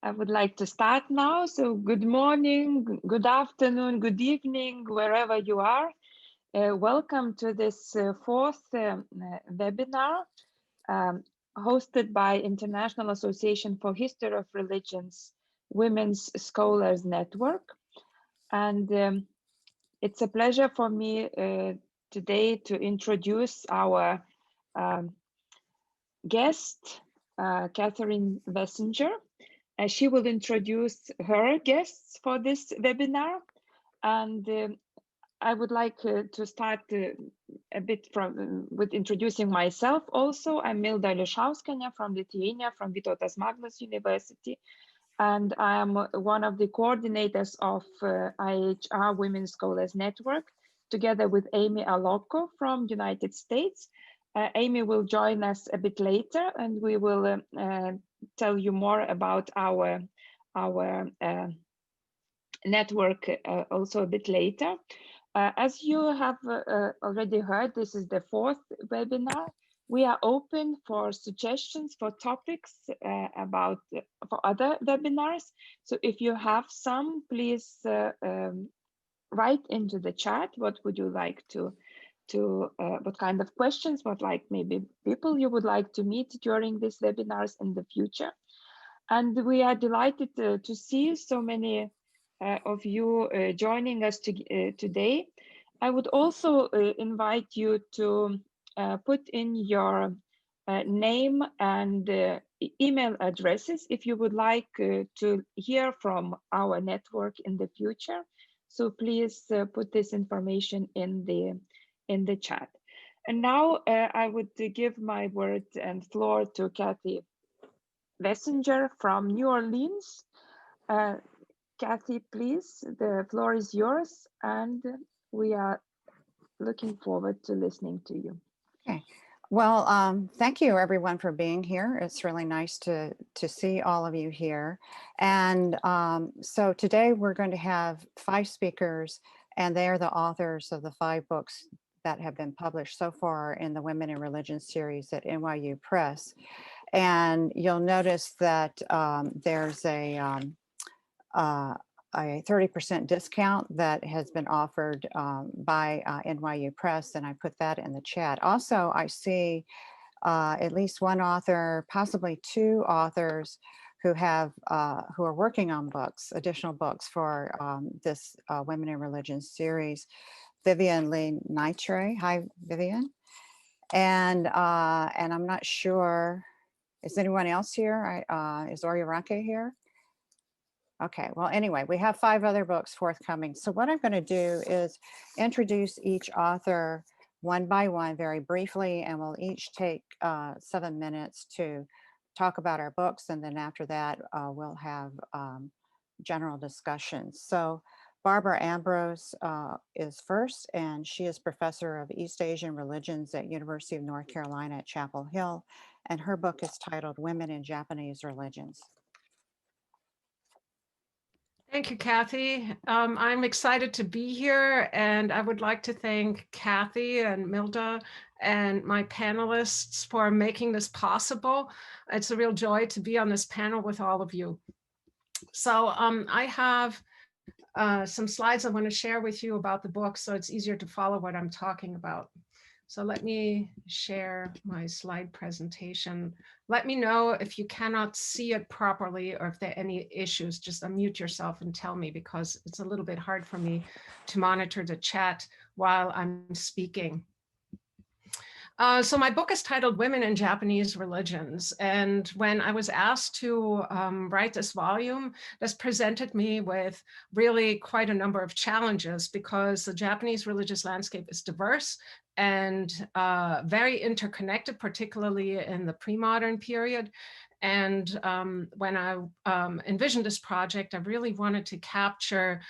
I would like to start now. So good morning, good afternoon, good evening, wherever you are. Welcome to this fourth webinar hosted by International Association for History of Religions Women's Scholars Network. And it's a pleasure for me today to introduce our guest, Catherine Wessinger. She will introduce her guests for this webinar, and I would like to start a bit with introducing myself also. I'm Milda Ališauskienė from Lithuania, from Vytautas Magnus University, and I am one of the coordinators of IAHR Women's Scholars Network, together with Amy Allocco from United States. Amy will join us a bit later, and we will tell you more about our network also a bit later. As you have already heard, this is the fourth webinar. We are open for suggestions for topics for other webinars. So if you have some, please write into the chat. What would you like to what kind of questions, what like maybe people you would like to meet during these webinars in the future. And we are delighted to see so many of you joining us today. I would also invite you to put in your name and email addresses if you would like to hear from our network in the future. So please put this information in the chat. And now I would give my word and floor to Cathy Wessinger from New Orleans. Cathy, please, the floor is yours, and we are looking forward to listening to you. Okay. Well, thank you everyone for being here. It's really nice to see all of you here. And so today we're going to have 5 speakers, and they are the authors of the 5 books that have been published so far in the Women in Religion series at NYU Press. And you'll notice that there's a 30% discount that has been offered by NYU Press, and I put that in the chat. Also, I see at least one author, possibly 2 authors who are working on books, additional books for this Women in Religion series. Vivian Lee Nitre. Hi, Vivian. And I'm not sure, is anyone else here? Is Oria Ranke here? Okay, well, anyway, we have 5 other books forthcoming. So what I'm going to do is introduce each author one by one very briefly, and we'll each take 7 minutes to talk about our books. And then after that, we'll have general discussions. So Barbara Ambros is first, and she is professor of East Asian religions at University of North Carolina at Chapel Hill. And her book is titled Women in Japanese Religions. Thank you, Cathy. I'm excited to be here, and I would like to thank Cathy and Milda and my panelists for making this possible. It's a real joy to be on this panel with all of you. So I have some slides I want to share with you about the book, so it's easier to follow what I'm talking about. So let me share my slide presentation. Let me know if you cannot see it properly or if there are any issues. Just unmute yourself and tell me, because it's a little bit hard for me to monitor the chat while I'm speaking. So my book is titled Women in Japanese Religions. And when I was asked to write this volume, this presented me with really quite a number of challenges, because the Japanese religious landscape is diverse and very interconnected, particularly in the pre-modern period. And when I envisioned this project, I really wanted to capture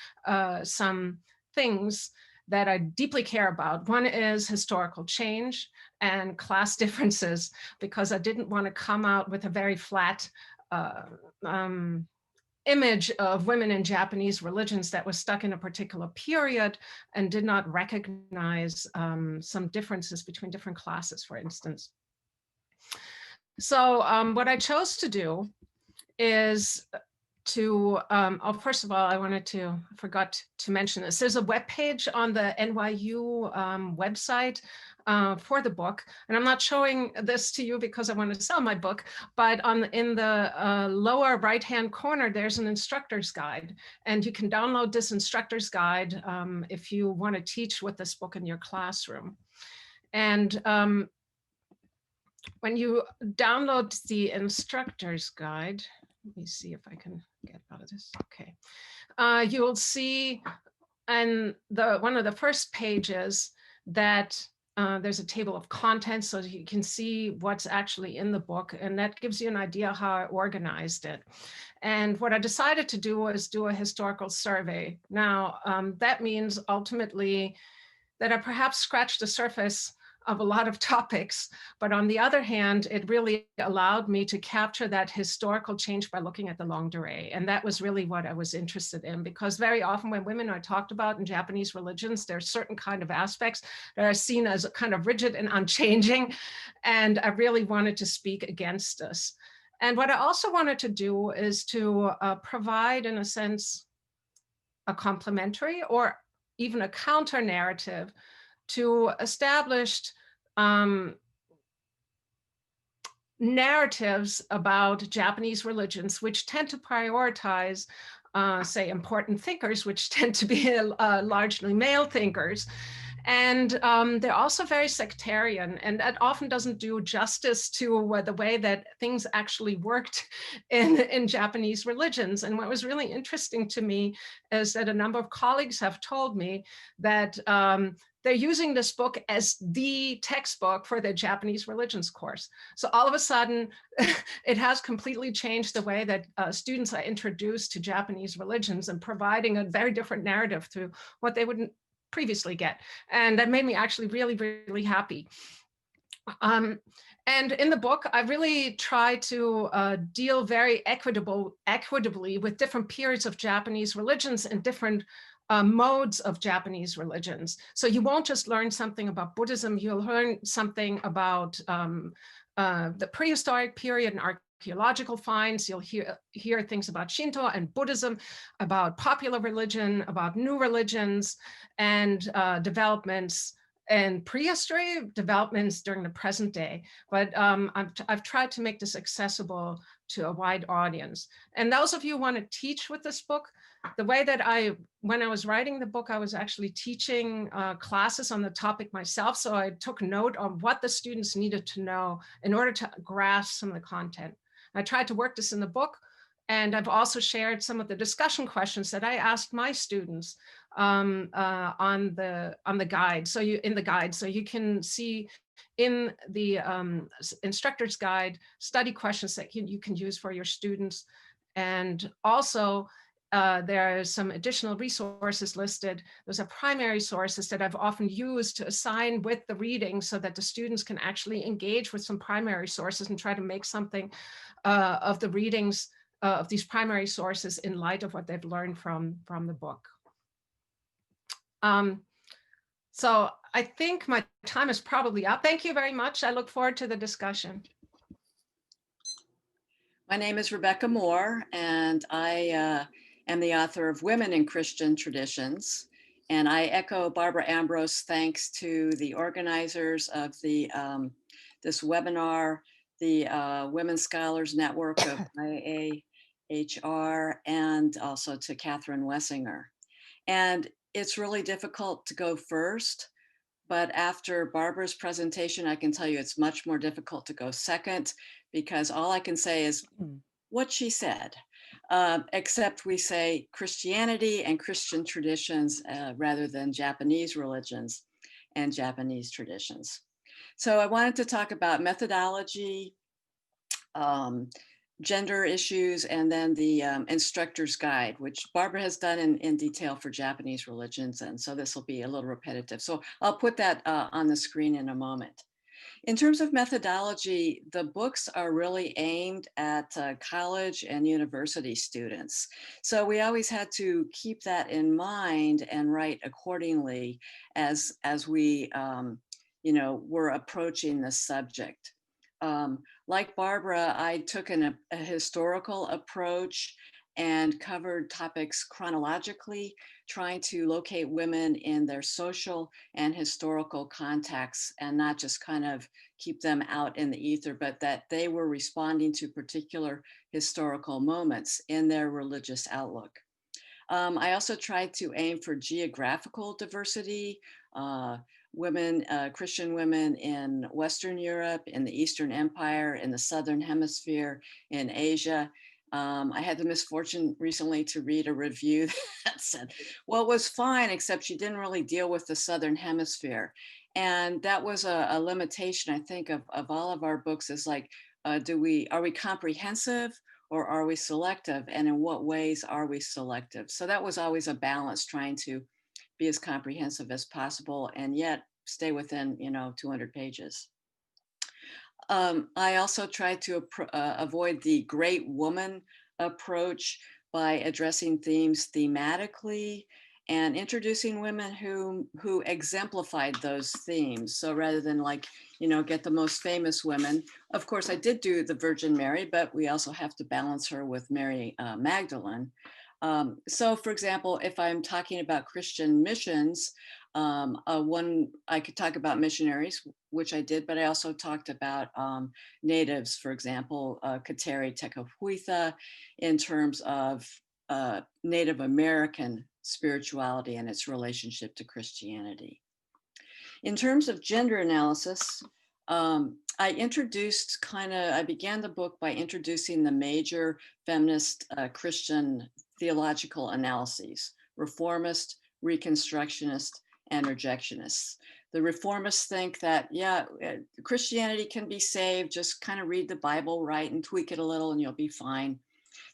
some things that I deeply care about. One is historical change and class differences, because I didn't want to come out with a very flat image of women in Japanese religions that was stuck in a particular period and did not recognize some differences between different classes, for instance. So what I chose to do is first of all, I forgot to mention this. There's a webpage on the NYU website for the book. And I'm not showing this to you because I want to sell my book, but in the lower right-hand corner, there's an instructor's guide. And you can download this instructor's guide if you want to teach with this book in your classroom. And when you download the instructor's guide, let me see if I can get out of this. Okay. You'll see on one of the first pages that there's a table of contents, so you can see what's actually in the book, and that gives you an idea how I organized it. And what I decided to do was do a historical survey. Now, that means ultimately that I perhaps scratched the surface of a lot of topics, but on the other hand, it really allowed me to capture that historical change by looking at the longue durée. And that was really what I was interested in, because very often when women are talked about in Japanese religions, there's certain kind of aspects that are seen as kind of rigid and unchanging. And I really wanted to speak against this. And what I also wanted to do is to provide, in a sense, a complementary or even a counter narrative to established narratives about Japanese religions, which tend to prioritize, say, important thinkers, which tend to be largely male thinkers. And they're also very sectarian, and that often doesn't do justice to the way that things actually worked in Japanese religions. And what was really interesting to me is that a number of colleagues have told me that they're using this book as the textbook for their Japanese religions course. So all of a sudden, it has completely changed the way that students are introduced to Japanese religions and providing a very different narrative to what they wouldn't previously get. And that made me actually really, really happy. And in the book, I really try to deal very equitably with different periods of Japanese religions and different modes of Japanese religions. So you won't just learn something about Buddhism, you'll learn something about the prehistoric period and archaeological finds. You'll hear things about Shinto and Buddhism, about popular religion, about new religions, and developments and prehistory, developments during the present day. But I've tried to make this accessible to a wide audience. And those of you who want to teach with this book, the way that when I was writing the book, I was actually teaching classes on the topic myself. So I took note of what the students needed to know in order to grasp some of the content. I tried to work this in the book, and I've also shared some of the discussion questions that I asked my students on the guide. So you can see in the instructor's guide study questions that you can use for your students. And also there are some additional resources listed. Those are primary sources that I've often used to assign with the reading so that the students can actually engage with some primary sources and try to make something of the readings of these primary sources in light of what they've learned from the book. So I think my time is probably up. Thank you very much. I look forward to the discussion. My name is Rebecca Moore, and I am the author of Women in Christian Traditions. And I echo Barbara Ambros' thanks to the organizers of this webinar, the Women Scholars Network of IAHR, and also to Catherine Wessinger. And it's really difficult to go first, but after Barbara's presentation, I can tell you it's much more difficult to go second, because all I can say is what she said, except we say Christianity and Christian traditions rather than Japanese religions and Japanese traditions. So I wanted to talk about methodology, gender issues, and then the instructor's guide, which Barbara has done in detail for Japanese religions. And so this will be a little repetitive. So I'll put that on the screen in a moment. In terms of methodology, the books are really aimed at college and university students. So we always had to keep that in mind and write accordingly as we were approaching the subject. Like Barbara, I took a historical approach, and covered topics chronologically, trying to locate women in their social and historical contexts and not just kind of keep them out in the ether, but that they were responding to particular historical moments in their religious outlook. I also tried to aim for geographical diversity, Christian women in Western Europe, in the Eastern Empire, in the Southern Hemisphere, in Asia. I had the misfortune recently to read a review that said, well, it was fine, except she didn't really deal with the Southern Hemisphere. And that was a limitation, I think, of all of our books, is like, are we comprehensive or are we selective? And in what ways are we selective? So that was always a balance, trying to be as comprehensive as possible and yet stay within, 200 pages. I also tried to avoid the great woman approach by addressing themes thematically and introducing women who exemplified those themes. So rather than get the most famous women, of course I did do the Virgin Mary, but we also have to balance her with Mary Magdalene. So for example, if I'm talking about Christian missions, I could talk about missionaries, which I did, but I also talked about natives, for example, Kateri Tekakwitha, in terms of Native American spirituality and its relationship to Christianity. In terms of gender analysis, I began the book by introducing the major feminist Christian theological analyses: reformist, reconstructionist, and rejectionists. The reformists think that, Christianity can be saved, just kind of read the Bible right and tweak it a little and you'll be fine.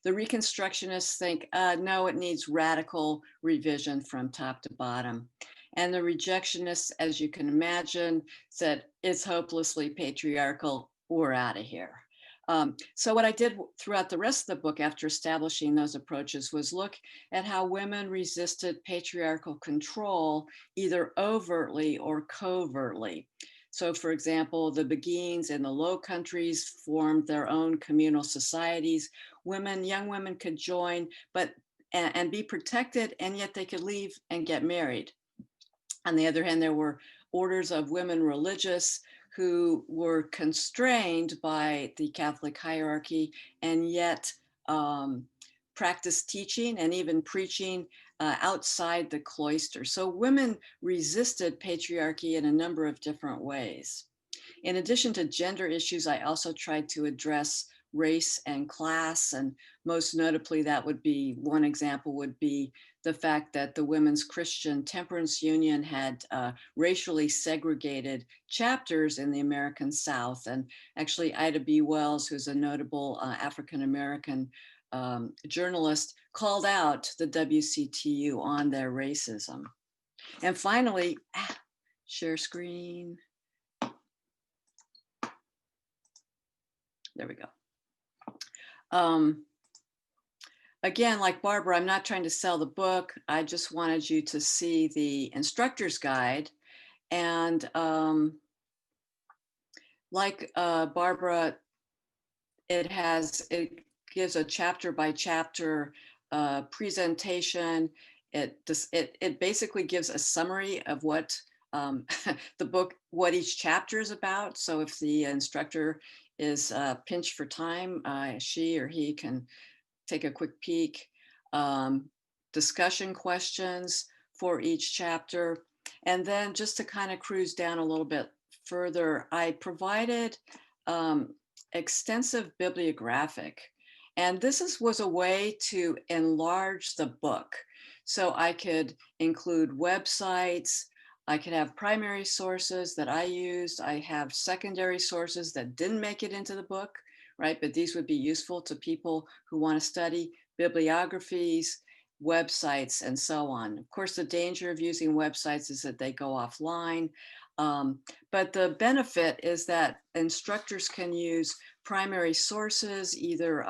The reconstructionists think, no, it needs radical revision from top to bottom. And the rejectionists, as you can imagine, said, it's hopelessly patriarchal, we're out of here. So what I did throughout the rest of the book, after establishing those approaches, was look at how women resisted patriarchal control, either overtly or covertly. So for example, the Beguines in the Low Countries formed their own communal societies. Young women could join and be protected, and yet they could leave and get married. On the other hand, there were orders of women religious who were constrained by the Catholic hierarchy and yet practiced teaching and even preaching outside the cloister. So women resisted patriarchy in a number of different ways. In addition to gender issues, I also tried to address race and class, and most notably, one example would be the fact that the Women's Christian Temperance Union had racially segregated chapters in the American South. And actually, Ida B. Wells, who's a notable African-American journalist, called out the WCTU on their racism. And finally, share screen. There we go. Again, like Barbara, I'm not trying to sell the book. I just wanted you to see the instructor's guide. And like Barbara, it gives a chapter by chapter presentation. It basically gives a summary of what the book, what each chapter is about. So if the instructor is pinched for time, she or he can take a quick peek. Discussion questions for each chapter. And then just to kind of cruise down a little bit further, I provided extensive bibliographic. And this was a way to enlarge the book. So I could include websites, I could have primary sources that I used. I have secondary sources that didn't make it into the book, right? But these would be useful to people who want to study bibliographies, websites, and so on. Of course, the danger of using websites is that they go offline. But the benefit is that instructors can use primary sources, either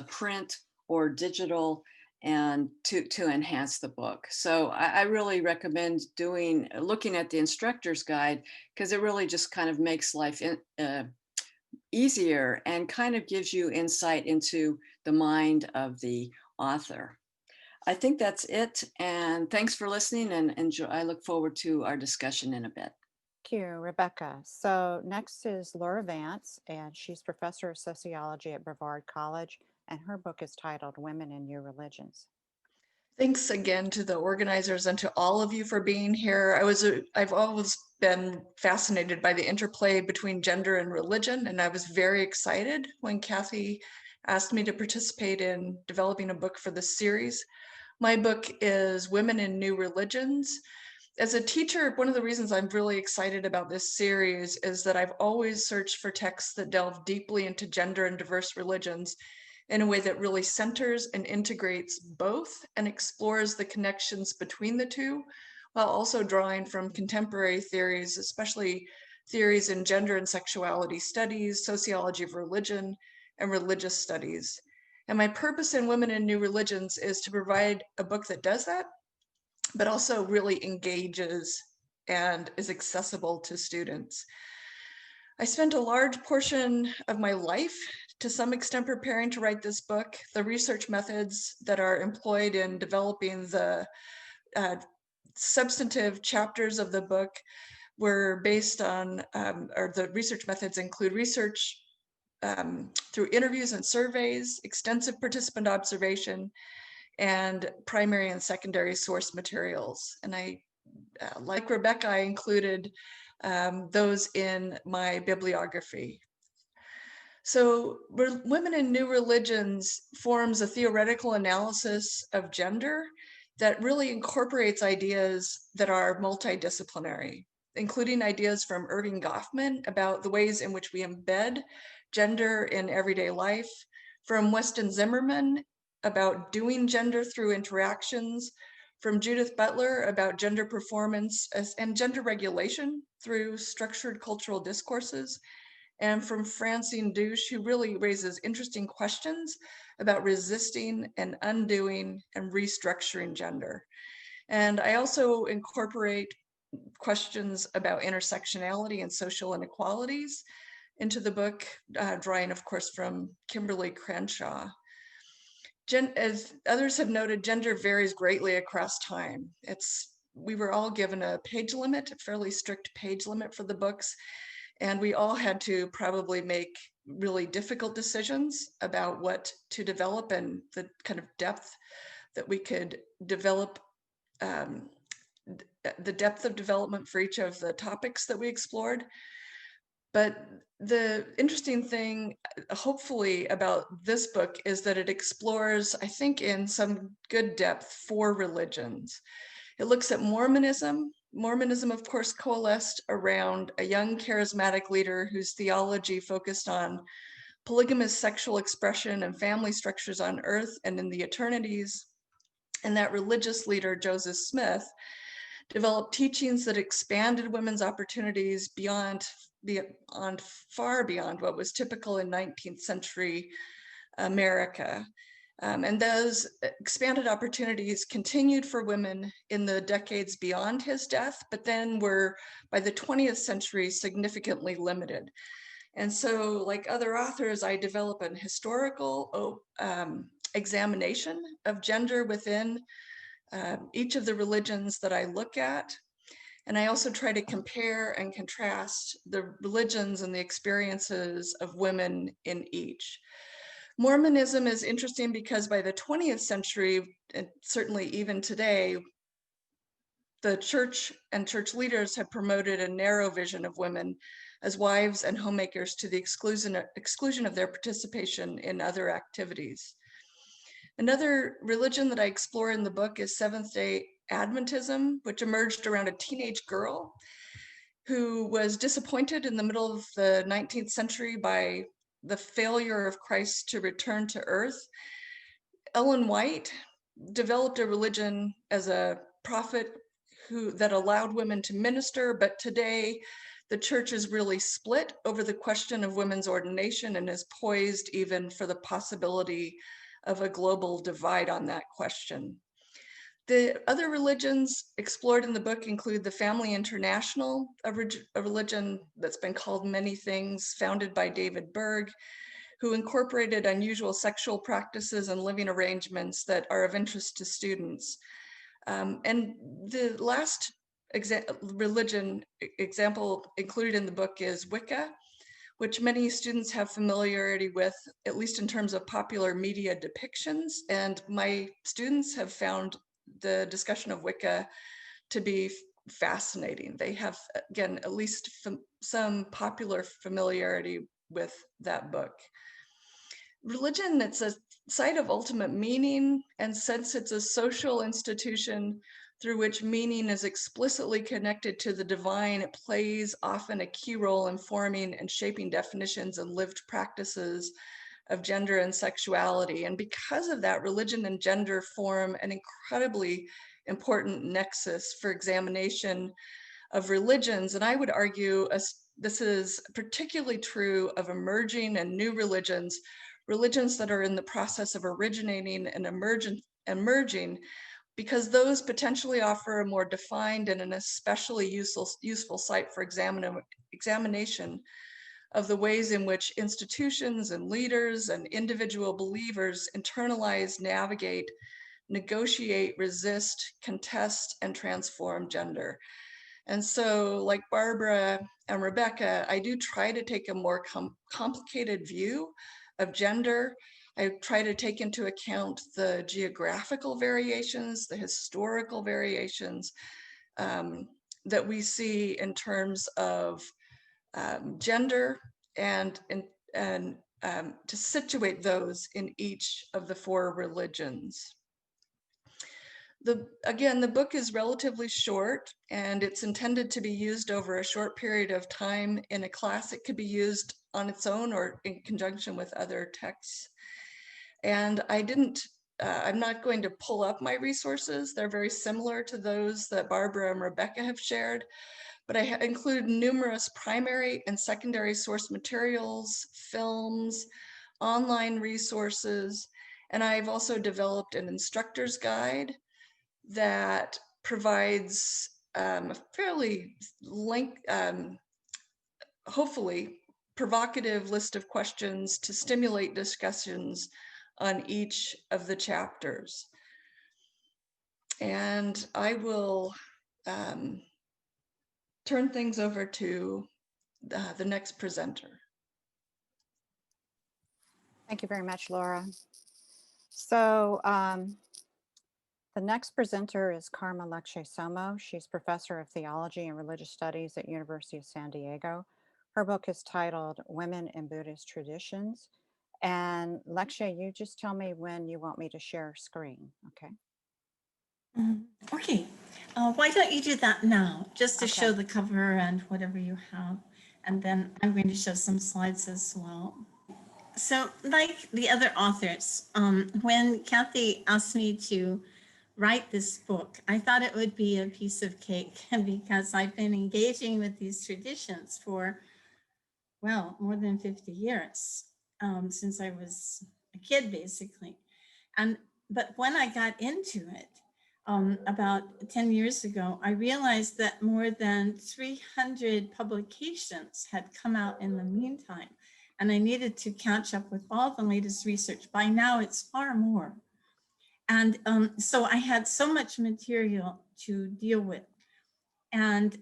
print or digital, and to enhance the book. So I really recommend looking at the instructor's guide, because it really just kind of makes life easier and kind of gives you insight into the mind of the author. I think that's it. And thanks for listening, and enjoy. I look forward to our discussion in a bit. Thank you, Rebecca. So next is Laura Vance, and she's professor of sociology at Brevard College, and her book is titled Women in New Religions. Thanks again to the organizers and to all of you for being here. I've always been fascinated by the interplay between gender and religion, and I was very excited when Kathy asked me to participate in developing a book for this series. My book is Women in New Religions. As a teacher, one of the reasons I'm really excited about this series is that I've always searched for texts that delve deeply into gender and diverse religions in a way that really centers and integrates both and explores the connections between the two, while also drawing from contemporary theories, especially theories in gender and sexuality studies, sociology of religion, and religious studies. And my purpose in Women in New Religions is to provide a book that does that, but also really engages and is accessible to students. I spent a large portion of my life, to some extent, preparing to write this book. The research methods that are employed in developing the substantive chapters of the book were based on, or the research methods include research through interviews and surveys, extensive participant observation, and primary and secondary source materials. And I, like Rebecca, I included those in my bibliography. So Women in New Religions forms a theoretical analysis of gender that really incorporates ideas that are multidisciplinary, including ideas from Irving Goffman about the ways in which we embed gender in everyday life, from Weston Zimmerman about doing gender through interactions, from Judith Butler about gender performance and gender regulation through structured cultural discourses, and from Francine Douche, who really raises interesting questions about resisting and undoing and restructuring gender. And I also incorporate questions about intersectionality and social inequalities into the book, drawing, of course, from Kimberly Crenshaw. As others have noted, gender varies greatly across time. We were all given a page limit, a fairly strict page limit for the books, and we all had to probably make really difficult decisions about what to develop and the kind of depth that we could develop, the depth of development for each of the topics that we explored. But the interesting thing, hopefully, about this book is that it explores, I think, in some good depth, 4 religions. It looks at Mormonism. Mormonism, of course, coalesced around a young charismatic leader whose theology focused on polygamous sexual expression and family structures on earth and in the eternities. And that religious leader, Joseph Smith, developed teachings that expanded women's opportunities far beyond what was typical in 19th century America. And those expanded opportunities continued for women in the decades beyond his death, but then were, by the 20th century, significantly limited. And so, like other authors, I develop an historical examination of gender within each of the religions that I look at. And I also try to compare and contrast the religions and the experiences of women in each. Mormonism is interesting because by the 20th century, and certainly even today, the church and church leaders have promoted a narrow vision of women as wives and homemakers to the exclusion of their participation in other activities. Another religion that I explore in the book is Seventh-day Adventism, which emerged around a teenage girl who was disappointed in the middle of the 19th century by the failure of Christ to return to earth. Ellen White developed a religion as a prophet that allowed women to minister, but today the church is really split over the question of women's ordination and is poised even for the possibility of a global divide on that question. The other religions explored in the book include the Family International, a religion that's been called many things, founded by David Berg, who incorporated unusual sexual practices and living arrangements that are of interest to students. And the last religion example included in the book is Wicca, which many students have familiarity with, at least in terms of popular media depictions. And my students have found the discussion of Wicca to be fascinating. They have, again, at least some popular familiarity with that book. Religion, it's a site of ultimate meaning, and since it's a social institution through which meaning is explicitly connected to the divine, it plays often a key role in forming and shaping definitions and lived practices of gender and sexuality. And because of that, religion and gender form an incredibly important nexus for examination of religions. And I would argue this is particularly true of emerging and new religions, religions that are in the process of originating and emerging, because those potentially offer a more defined and an especially useful site for examination of the ways in which institutions and leaders and individual believers internalize, navigate, negotiate, resist, contest, and transform gender. And so, like Barbara and Rebecca, I do try to take a more complicated view of gender. I try to take into account the geographical variations, the historical variations that we see in terms of gender, and to situate those in each of the 4 religions. Again, the book is relatively short, and it's intended to be used over a short period of time in a class. It could be used on its own or in conjunction with other texts. And I'm not going to pull up my resources. They're very similar to those that Barbara and Rebecca have shared, but I include numerous primary and secondary source materials, films, online resources, and I've also developed an instructor's guide that provides a fairly hopefully provocative list of questions to stimulate discussions on each of the chapters. And I will turn things over to the next presenter. Thank you very much, Laura. So the next presenter is Karma Lekshe Tsomo. She's professor of theology and religious studies at University of San Diego. Her book is titled Women in Buddhist Traditions. And Lekshe, you just tell me when you want me to share screen, okay? Okay, why don't you do that now, just to Okay. show the cover and whatever you have, and then I'm going to show some slides as well. So like the other authors, when Kathy asked me to write this book, I thought it would be a piece of cake because I've been engaging with these traditions for, well, more than 50 years, since I was a kid, basically. But when I got into it, about 10 years ago, I realized that more than 300 publications had come out in the meantime, and I needed to catch up with all the latest research. By now, it's far more. And so I had so much material to deal with. And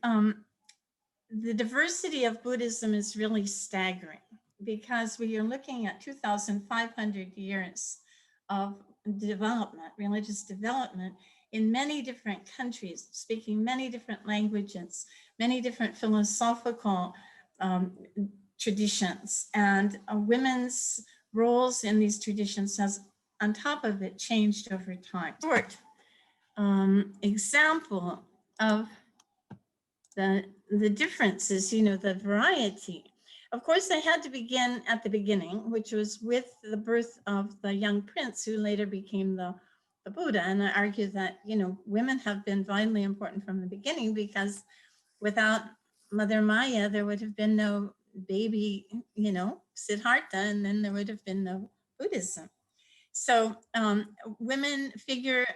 the diversity of Buddhism is really staggering because we are looking at 2,500 years of development, religious development in many different countries, speaking many different languages, many different philosophical traditions, and women's roles in these traditions has, on top of it, changed over time. Short example of the differences, you know, the variety. Of course, they had to begin at the beginning, which was with the birth of the young prince who later became the Buddha. And I argue that, you know, women have been vitally important from the beginning because without Mother Maya, there would have been no baby, you know, Siddhartha, and then there would have been no Buddhism. So women figure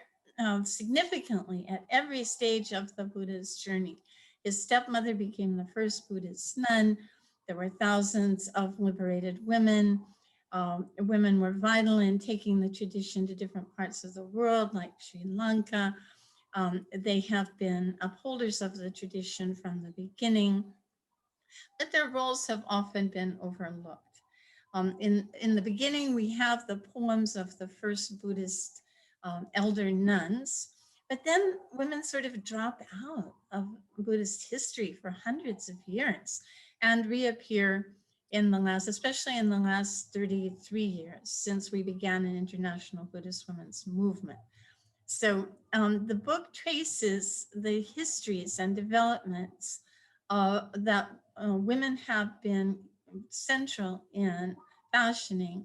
significantly at every stage of the Buddha's journey. His stepmother became the first Buddhist nun. There were thousands of liberated women. Women were vital in taking the tradition to different parts of the world, like Sri Lanka. They have been upholders of the tradition from the beginning, but their roles have often been overlooked. In the beginning, we have the poems of the first Buddhist elder nuns, but then women sort of drop out of Buddhist history for hundreds of years and reappear in the last, especially in the last 33 years since we began an international Buddhist women's movement. So the book traces the histories and developments that women have been central in fashioning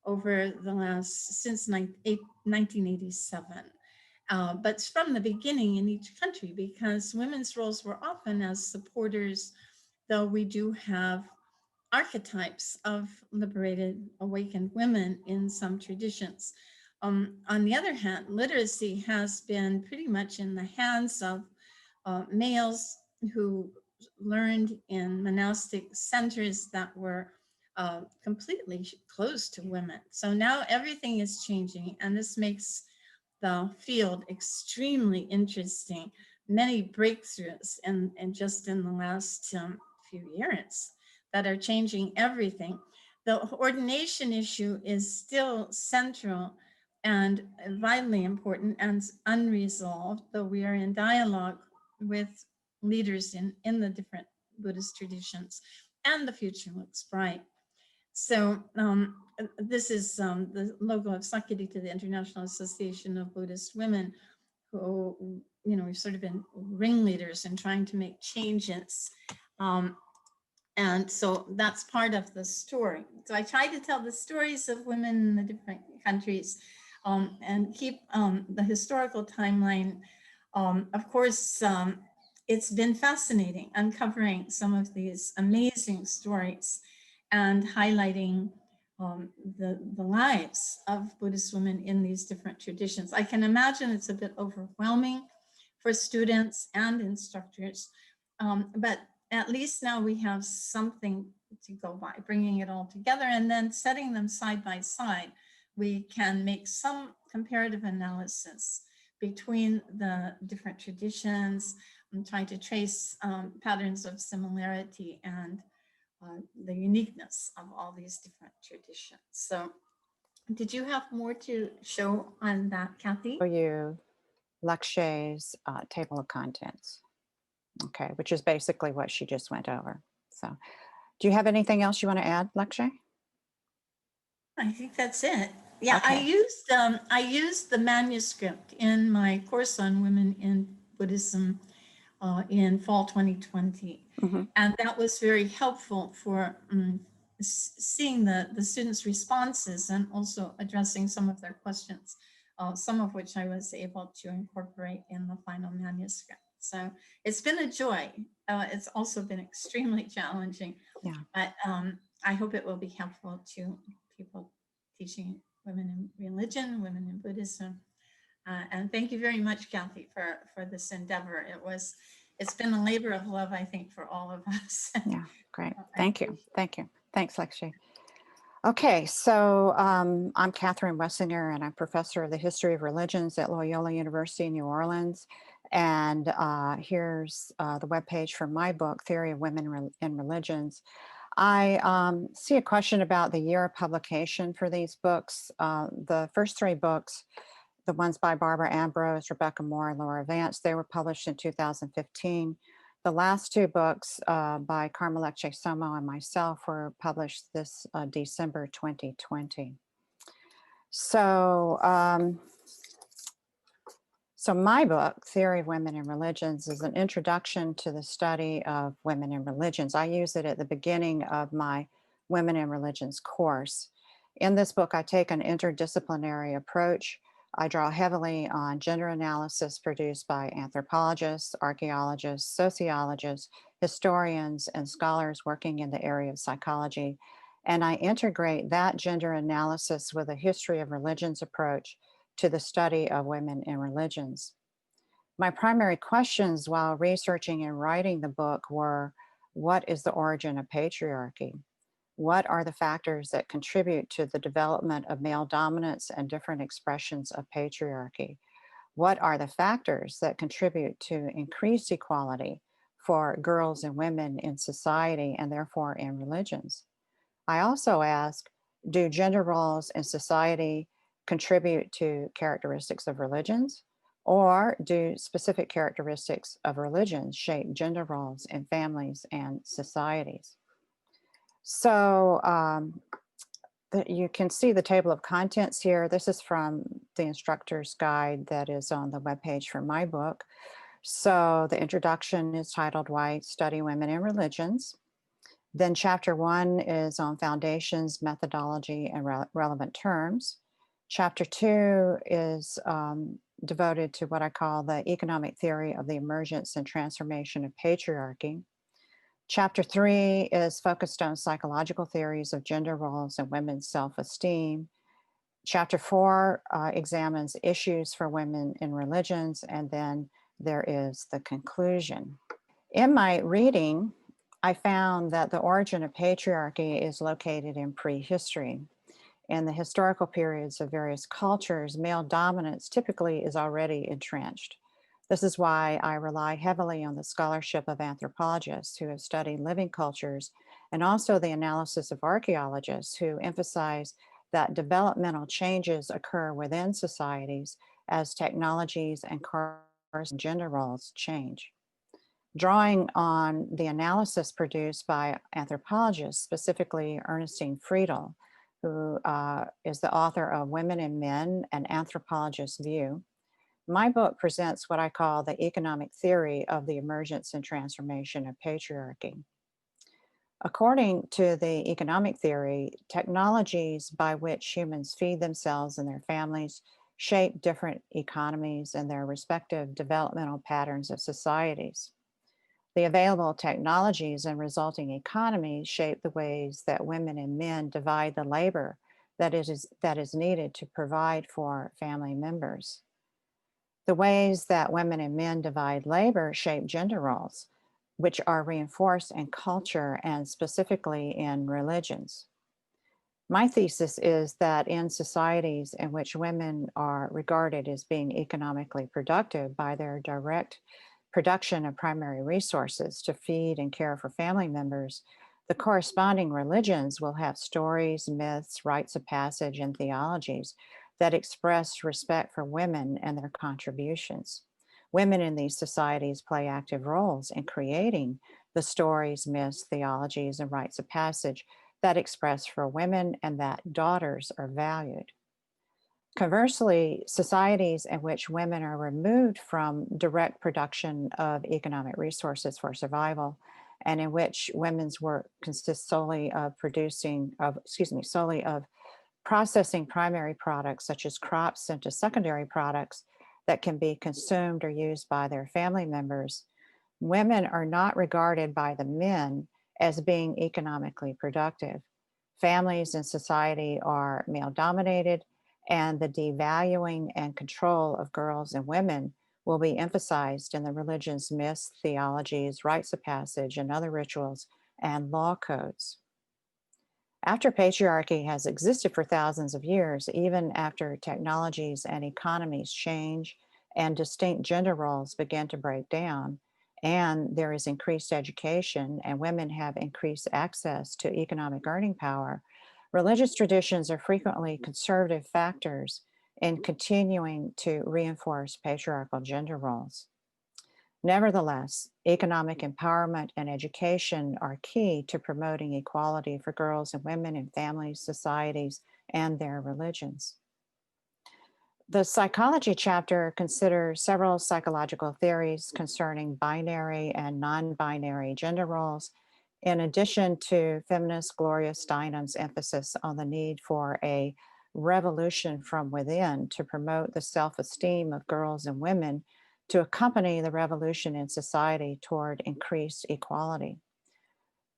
over the last, since 1987. But from the beginning in each country, because women's roles were often as supporters, though we do have archetypes of liberated, awakened women in some traditions. On the other hand, literacy has been pretty much in the hands of males who learned in monastic centers that were completely closed to women. So now everything is changing, and this makes the field extremely interesting. Many breakthroughs and just in the last few years that are changing everything. The ordination issue is still central and vitally important and unresolved, though we are in dialogue with leaders in the different Buddhist traditions, and the future looks bright. So this is the logo of Sakirita, the International Association of Buddhist Women, who, you know, we've sort of been ringleaders in trying to make changes. And so that's part of the story. So I try to tell the stories of women in the different countries and keep the historical timeline. Of course, it's been fascinating uncovering some of these amazing stories and highlighting the lives of Buddhist women in these different traditions. I can imagine it's a bit overwhelming for students and instructors, but at least now we have something to go by, bringing it all together and then setting them side by side. We can make some comparative analysis between the different traditions and trying to trace patterns of similarity and the uniqueness of all these different traditions. So did you have more to show on that, Kathy? For you, Lekshe's table of contents, okay, which is basically what she just went over. So do you have anything else you want to add, Lekshe? I think that's it. Yeah, Okay. I used the manuscript in my course on women in Buddhism in fall 2020. Mm-hmm. And that was very helpful for seeing the students' responses and also addressing some of their questions, some of which I was able to incorporate in the final manuscript. So it's been a joy. It's also been extremely challenging. Yeah. But I hope it will be helpful to people teaching women in religion, women in Buddhism. And thank you very much, Kathy, for this endeavor. It's been a labor of love, I think, for all of us. Yeah, great. Thank you. Thank you. Thanks, Lekshe. Okay, so I'm Catherine Wessinger, and I'm professor of the history of religions at Loyola University in New Orleans. And here's the webpage for my book, Theory of Women in Religions. I see a question about the year of publication for these books. The first three books, the ones by Barbara Ambros, Rebecca Moore, and Laura Vance, they were published in 2015. The last two books by Lekshe Tsomo and myself were published this December 2020. So, so my book, Theory of Women in Religions, is an introduction to the study of women in religions. I use it at the beginning of my Women in Religions course. In this book, I take an interdisciplinary approach. I draw heavily on gender analysis produced by anthropologists, archaeologists, sociologists, historians, and scholars working in the area of psychology. And I integrate that gender analysis with a history of religions approach to the study of women in religions. My primary questions while researching and writing the book were, what is the origin of patriarchy? What are the factors that contribute to the development of male dominance and different expressions of patriarchy? What are the factors that contribute to increased equality for girls and women in society and therefore in religions? I also ask, do gender roles in society contribute to characteristics of religions? Or do specific characteristics of religions shape gender roles in families and societies? So you can see the table of contents here. This is from the instructor's guide that is on the webpage for my book. So the introduction is titled Why Study Women in Religions. Then chapter 1 is on foundations, methodology, and relevant terms. Chapter 2 is devoted to what I call the economic theory of the emergence and transformation of patriarchy. Chapter 3 is focused on psychological theories of gender roles and women's self-esteem. Chapter 4 examines issues for women in religions, and then there is the conclusion. In my reading, I found that the origin of patriarchy is located in prehistory. In the historical periods of various cultures, male dominance typically is already entrenched. This is why I rely heavily on the scholarship of anthropologists who have studied living cultures, and also the analysis of archaeologists who emphasize that developmental changes occur within societies as technologies and gender roles change. Drawing on the analysis produced by anthropologists, specifically Ernestine Friedel, who is the author of Women and Men, an Anthropologist's View, my book presents what I call the economic theory of the emergence and transformation of patriarchy. According to the economic theory, technologies by which humans feed themselves and their families shape different economies and their respective developmental patterns of societies. The available technologies and resulting economies shape the ways that women and men divide the labor that is needed to provide for family members. The ways that women and men divide labor shape gender roles, which are reinforced in culture and specifically in religions. My thesis is that in societies in which women are regarded as being economically productive by their direct production of primary resources to feed and care for family members, the corresponding religions will have stories, myths, rites of passage, and theologies that express respect for women and their contributions. Women in these societies play active roles in creating the stories, myths, theologies, and rites of passage that express for women and that daughters are valued. Conversely, societies in which women are removed from direct production of economic resources for survival, and in which women's work consists solely of processing primary products such as crops into secondary products that can be consumed or used by their family members, women are not regarded by the men as being economically productive. Families and society are male dominated, and the devaluing and control of girls and women will be emphasized in the religion's myths, theologies, rites of passage, and other rituals and law codes. After patriarchy has existed for thousands of years, even after technologies and economies change and distinct gender roles begin to break down, and there is increased education and women have increased access to economic earning power, religious traditions are frequently conservative factors in continuing to reinforce patriarchal gender roles. Nevertheless, economic empowerment and education are key to promoting equality for girls and women in families, societies, and their religions. The psychology chapter considers several psychological theories concerning binary and non-binary gender roles, in addition to feminist Gloria Steinem's emphasis on the need for a revolution from within to promote the self-esteem of girls and women to accompany the revolution in society toward increased equality.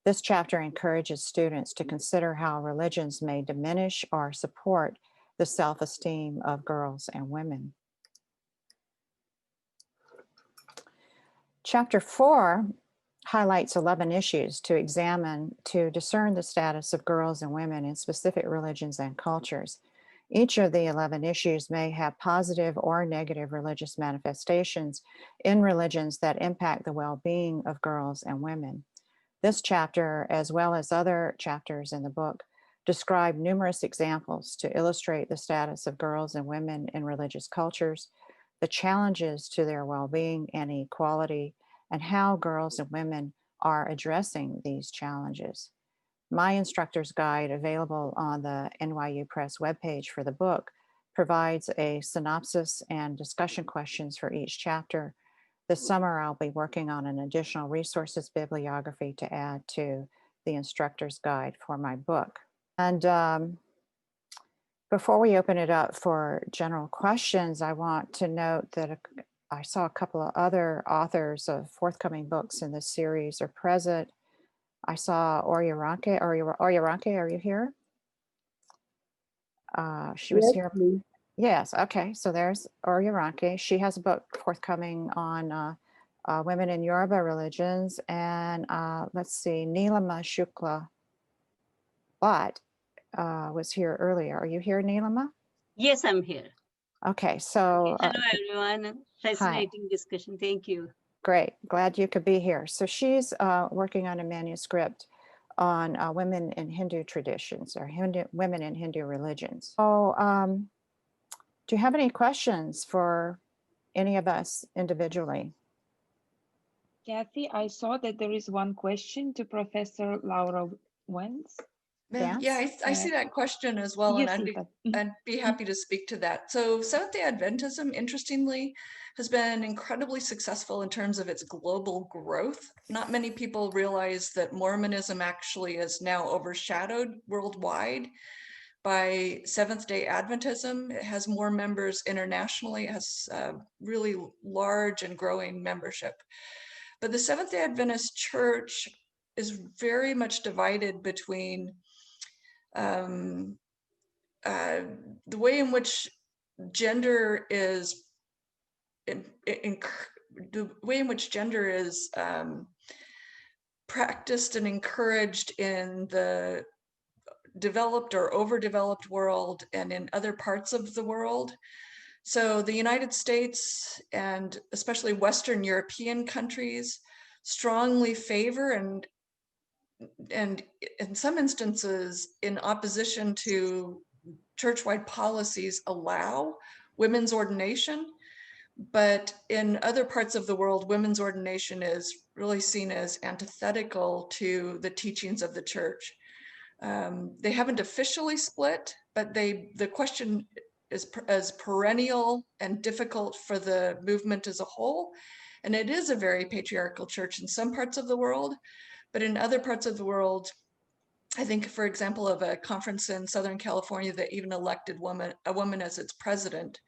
This chapter encourages students to consider how religions may diminish or support the self-esteem of girls and women. Chapter 4 highlights 11 issues to examine to discern the status of girls and women in specific religions and cultures. Each of the 11 issues may have positive or negative religious manifestations in religions that impact the well-being of girls and women. This chapter, as well as other chapters in the book, describe numerous examples to illustrate the status of girls and women in religious cultures, the challenges to their well-being and equality, and how girls and women are addressing these challenges. My instructor's guide, available on the NYU Press webpage for the book, provides a synopsis and discussion questions for each chapter. This summer, I'll be working on an additional resources bibliography to add to the instructor's guide for my book. And before we open it up for general questions, I want to note that I saw a couple of other authors of forthcoming books in this series are present. I saw Oriaranke. Oriaranke, are you here? She was here. Please. Yes, okay, so there's Oriaranke. She has a book forthcoming on women in Yoruba religions. And let's see, Neelama Shukla Bhatt was here earlier. Are you here, Neelama? Yes, I'm here. Okay, so Hello, everyone. Fascinating discussion. Thank you. great, glad you could be here. So she's working on a manuscript on women in Hindu traditions or women in Hindu religions. So do you have any questions for any of us individually? Kathy, I saw that there is one question to Professor Laura Vance. Yeah, I see that question as well, You and see that. I'd be happy to speak to that. So Seventh-day Adventism, interestingly, has been incredibly successful in terms of its global growth. Not many people realize that Mormonism actually is now overshadowed worldwide by Seventh-day Adventism. It has more members internationally. It has really large and growing membership. But the Seventh-day Adventist Church is very much divided between the way in which gender is practiced and encouraged in the developed or overdeveloped world and in other parts of the world. So the United States and especially Western European countries strongly favor and in some instances, in opposition to church-wide policies, allow women's ordination. But in other parts of the world, women's ordination is really seen as antithetical to the teachings of the church. They haven't officially split, but the question is as perennial and difficult for the movement as a whole. And it is a very patriarchal church in some parts of the world. But in other parts of the world, I think, for example, of a conference in Southern California that even elected a woman as its president.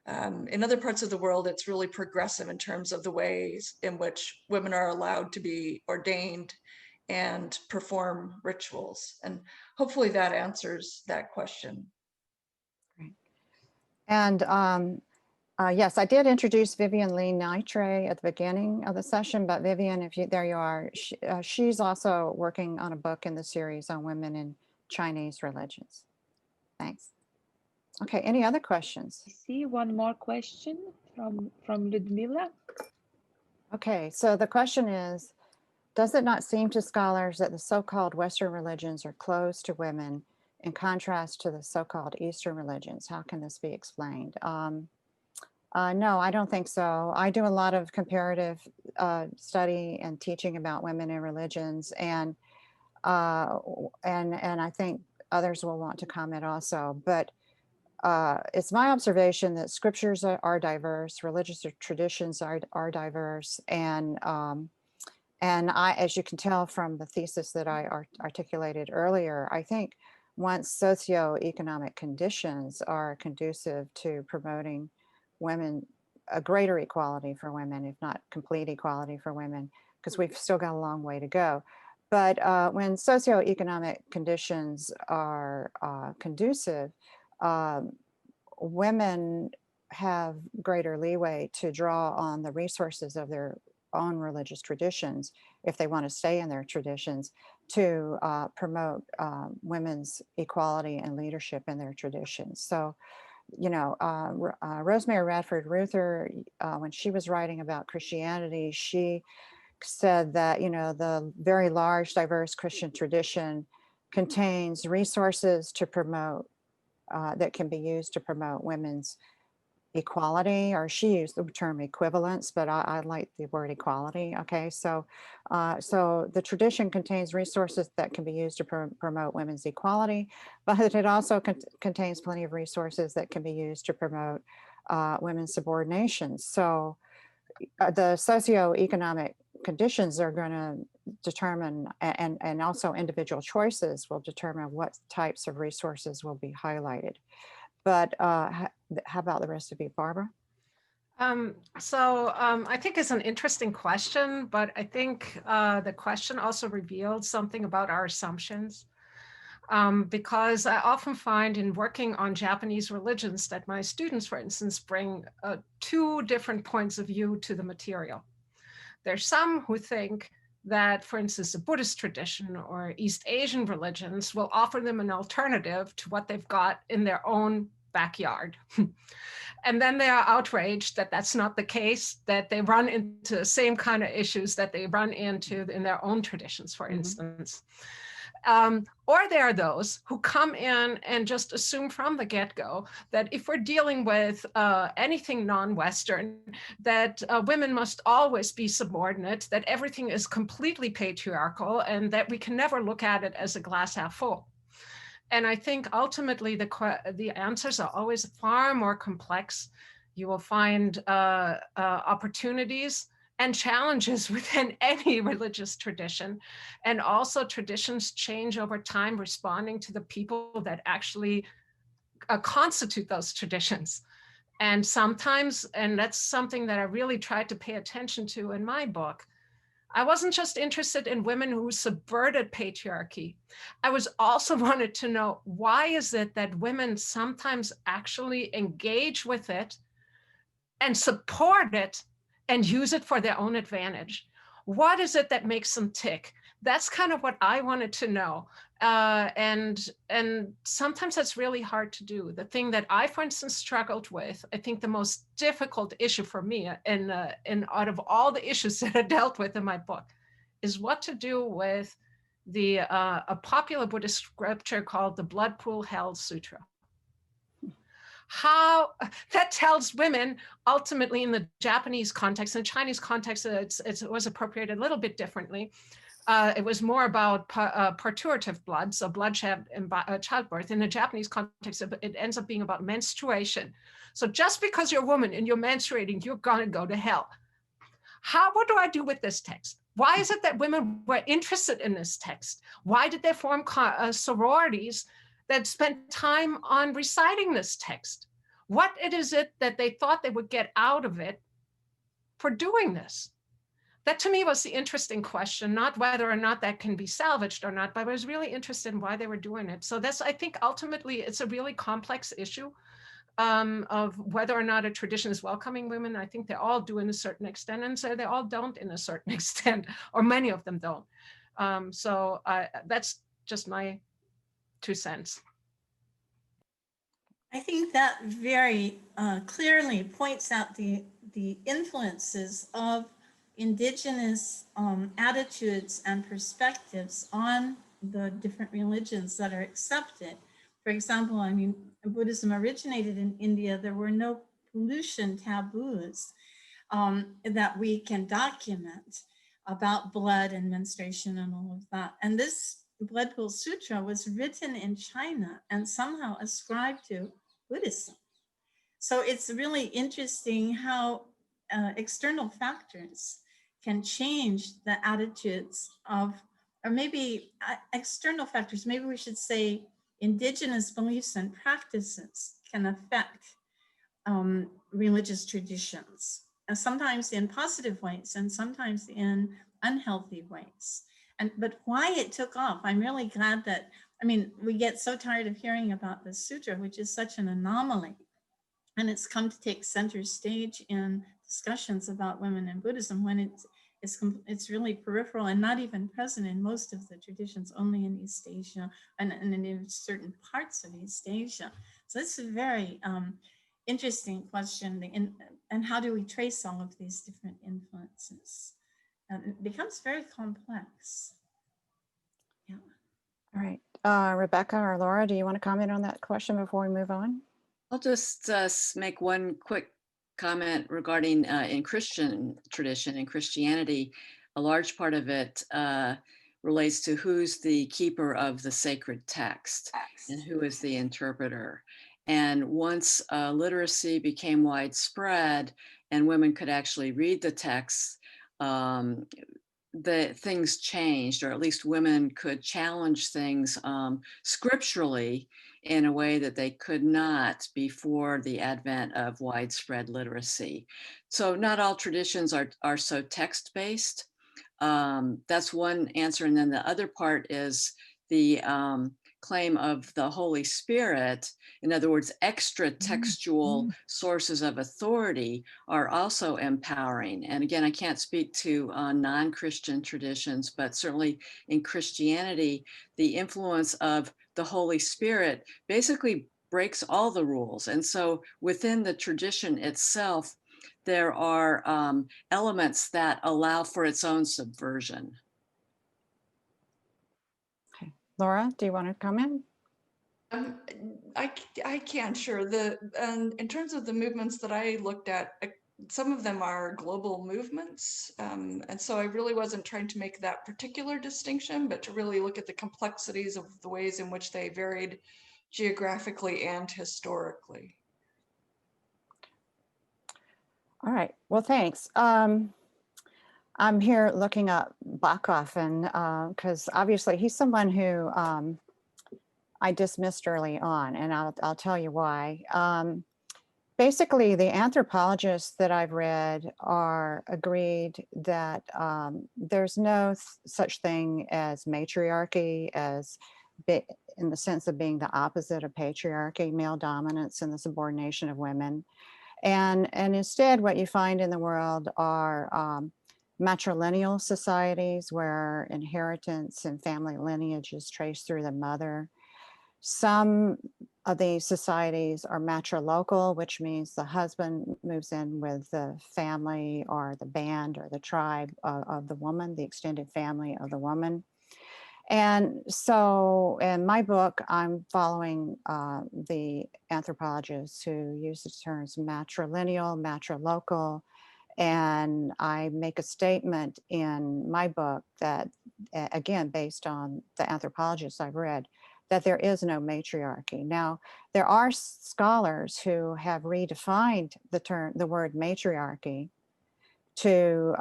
In other parts of the world, it's really progressive in terms of the ways in which women are allowed to be ordained and perform rituals. And hopefully that answers that question. Right. And yes, I did introduce Vivian Lee Nitre at the beginning of the session, but Vivian, there you are. She's also working on a book in the series on women in Chinese religions. Thanks. Okay, any other questions? I see one more question from Ludmila. Okay, so the question is, does it not seem to scholars that the so-called Western religions are closed to women in contrast to the so-called Eastern religions? How can this be explained? No, I don't think so. I do a lot of comparative study and teaching about women in religions, and I think others will want to comment also. But it's my observation that scriptures are diverse, religious traditions are diverse, and I, as you can tell from the thesis that I articulated earlier, I think once socioeconomic conditions are conducive to promoting women, a greater equality for women, if not complete equality for women, because we've still got a long way to go. But when socioeconomic conditions are conducive, women have greater leeway to draw on the resources of their own religious traditions, if they want to stay in their traditions, to promote women's equality and leadership in their traditions. So, you know, Rosemary Radford Ruther, when she was writing about Christianity, she said that, you know, the very large, diverse Christian tradition contains resources to promote, that can be used to promote women's equality, or she used the term equivalence, but I like the word equality. Okay, so so the tradition contains resources that can be used to promote women's equality, but it also contains plenty of resources that can be used to promote women's subordination. So the socioeconomic conditions are going to determine, and also individual choices will determine what types of resources will be highlighted. But how about the rest of you, Barbara? I think it's an interesting question, but I think the question also revealed something about our assumptions. Because I often find in working on Japanese religions that my students, for instance, bring two different points of view to the material. There's some who think that, for instance, the Buddhist tradition or East Asian religions will offer them an alternative to what they've got in their own backyard. And then they are outraged that that's not the case, that they run into the same kind of issues that they run into in their own traditions, for instance. Or there are those who come in and just assume from the get-go that if we're dealing with anything non-Western, that women must always be subordinate, that everything is completely patriarchal, and that we can never look at it as a glass half full. And I think ultimately the answers are always far more complex. You will find opportunities and challenges within any religious tradition. And also traditions change over time, responding to the people that actually constitute those traditions. And sometimes, and that's something that I really tried to pay attention to in my book, I wasn't just interested in women who subverted patriarchy. I was also wanted to know, why is it that women sometimes actually engage with it and support it and use it for their own advantage? What is it that makes them tick? That's kind of what I wanted to know. And sometimes that's really hard to do. The thing that I, for instance, struggled with, I think the most difficult issue for me, and out of all the issues that I dealt with in my book, is what to do with a popular Buddhist scripture called the Blood Pool Hell Sutra. How that tells women, ultimately in the Japanese context, in the Chinese context, it was appropriated a little bit differently. It was more about parturitive blood, so bloodshed and childbirth. In the Japanese context, it ends up being about menstruation. So just because you're a woman and you're menstruating, you're gonna go to hell. What do I do with this text? Why is it that women were interested in this text? Why did they form sororities that spent time on reciting this text? What is it that they thought they would get out of it for doing this? That to me was the interesting question, not whether or not that can be salvaged or not, but I was really interested in why they were doing it. So that's, I think ultimately it's a really complex issue of whether or not a tradition is welcoming women. I think they all do in a certain extent, and so they all don't in a certain extent, or many of them don't. That's just my 2 cents. I think that very clearly points out the influences of indigenous attitudes and perspectives on the different religions that are accepted. For example, I mean, Buddhism originated in India. There were no pollution taboos that we can document about blood and menstruation and all of that. And this Blood Pool Sutra was written in China and somehow ascribed to Buddhism. So it's really interesting how external factors can change the attitudes of, or maybe external factors, maybe we should say indigenous beliefs and practices can affect religious traditions, and sometimes in positive ways and sometimes in unhealthy ways. But why it took off, I'm really glad that I mean, we get so tired of hearing about the sutra, which is such an anomaly. And it's come to take center stage in discussions about women in Buddhism when it's really peripheral and not even present in most of the traditions, only in East Asia and in certain parts of East Asia. So it's a very interesting question. And how do we trace all of these different influences? It becomes very complex. Yeah. All right. Rebecca or Laura, do you want to comment on that question before we move on? I'll just make one quick comment regarding in Christian tradition, in Christianity, a large part of it relates to who's the keeper of the sacred text and who is the interpreter. And once literacy became widespread and women could actually read the text, the things changed, or at least women could challenge things scripturally in a way that they could not before the advent of widespread literacy. So not all traditions are so text-based. That's one answer. And then the other part is the claim of the Holy Spirit. In other words, extra textual sources of authority are also empowering. And again, I can't speak to non-Christian traditions, but certainly in Christianity, the influence of the Holy Spirit basically breaks all the rules. And so within the tradition itself, there are elements that allow for its own subversion. Okay. Laura, do you want to comment? I can, sure. In terms of the movements that I looked at, some of them are global movements. And so I really wasn't trying to make that particular distinction, but to really look at the complexities of the ways in which they varied geographically and historically. All right. Well, thanks. I'm here looking up Bachoff, and because obviously he's someone who I dismissed early on, and I'll tell you why. Basically, the anthropologists that I've read are agreed that there's no such thing as matriarchy, in the sense of being the opposite of patriarchy, male dominance and the subordination of women. And instead, what you find in the world are matrilineal societies where inheritance and family lineage is traced through the mother. Some of these societies are matrilocal, which means the husband moves in with the family or the band or the tribe of the woman, the extended family of the woman. And so in my book, I'm following the anthropologists who use the terms matrilineal, matrilocal, and I make a statement in my book that, again, based on the anthropologists I've read, that there is no matriarchy. Now, there are scholars who have redefined the word matriarchy to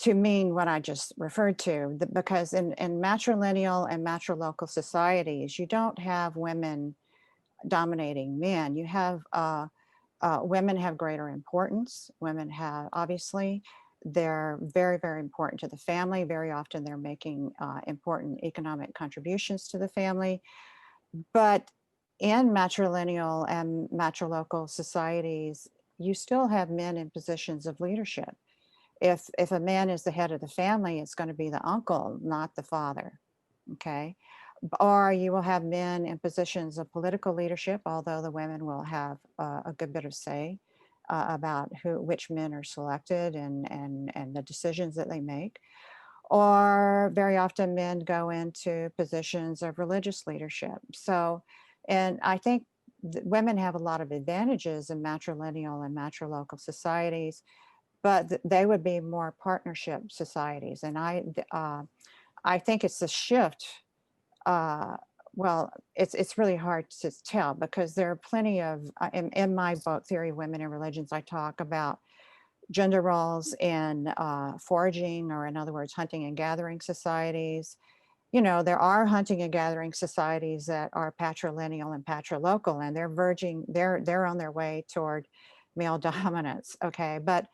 mean what I just referred to, because in matrilineal and matrilocal societies, you don't have women dominating men. You have women have greater importance. Women have, obviously, they're very, very important to the family. Very often they're making important economic contributions to the family. But in matrilineal and matrilocal societies, you still have men in positions of leadership. If a man is the head of the family, it's going to be the uncle, not the father, okay? Or you will have men in positions of political leadership, although the women will have a good bit of say about which men are selected and the decisions that they make. Or very often men go into positions of religious leadership. So, and I think women have a lot of advantages in matrilineal and matrilocal societies, but they would be more partnership societies. And I think it's a shift. Well, it's really hard to tell, because there are plenty of, in my book, Theory of Women and Religions, I talk about gender roles in foraging, or in other words, hunting and gathering societies. You know, there are hunting and gathering societies that are patrilineal and patrilocal, and they're on their way toward male dominance, okay? But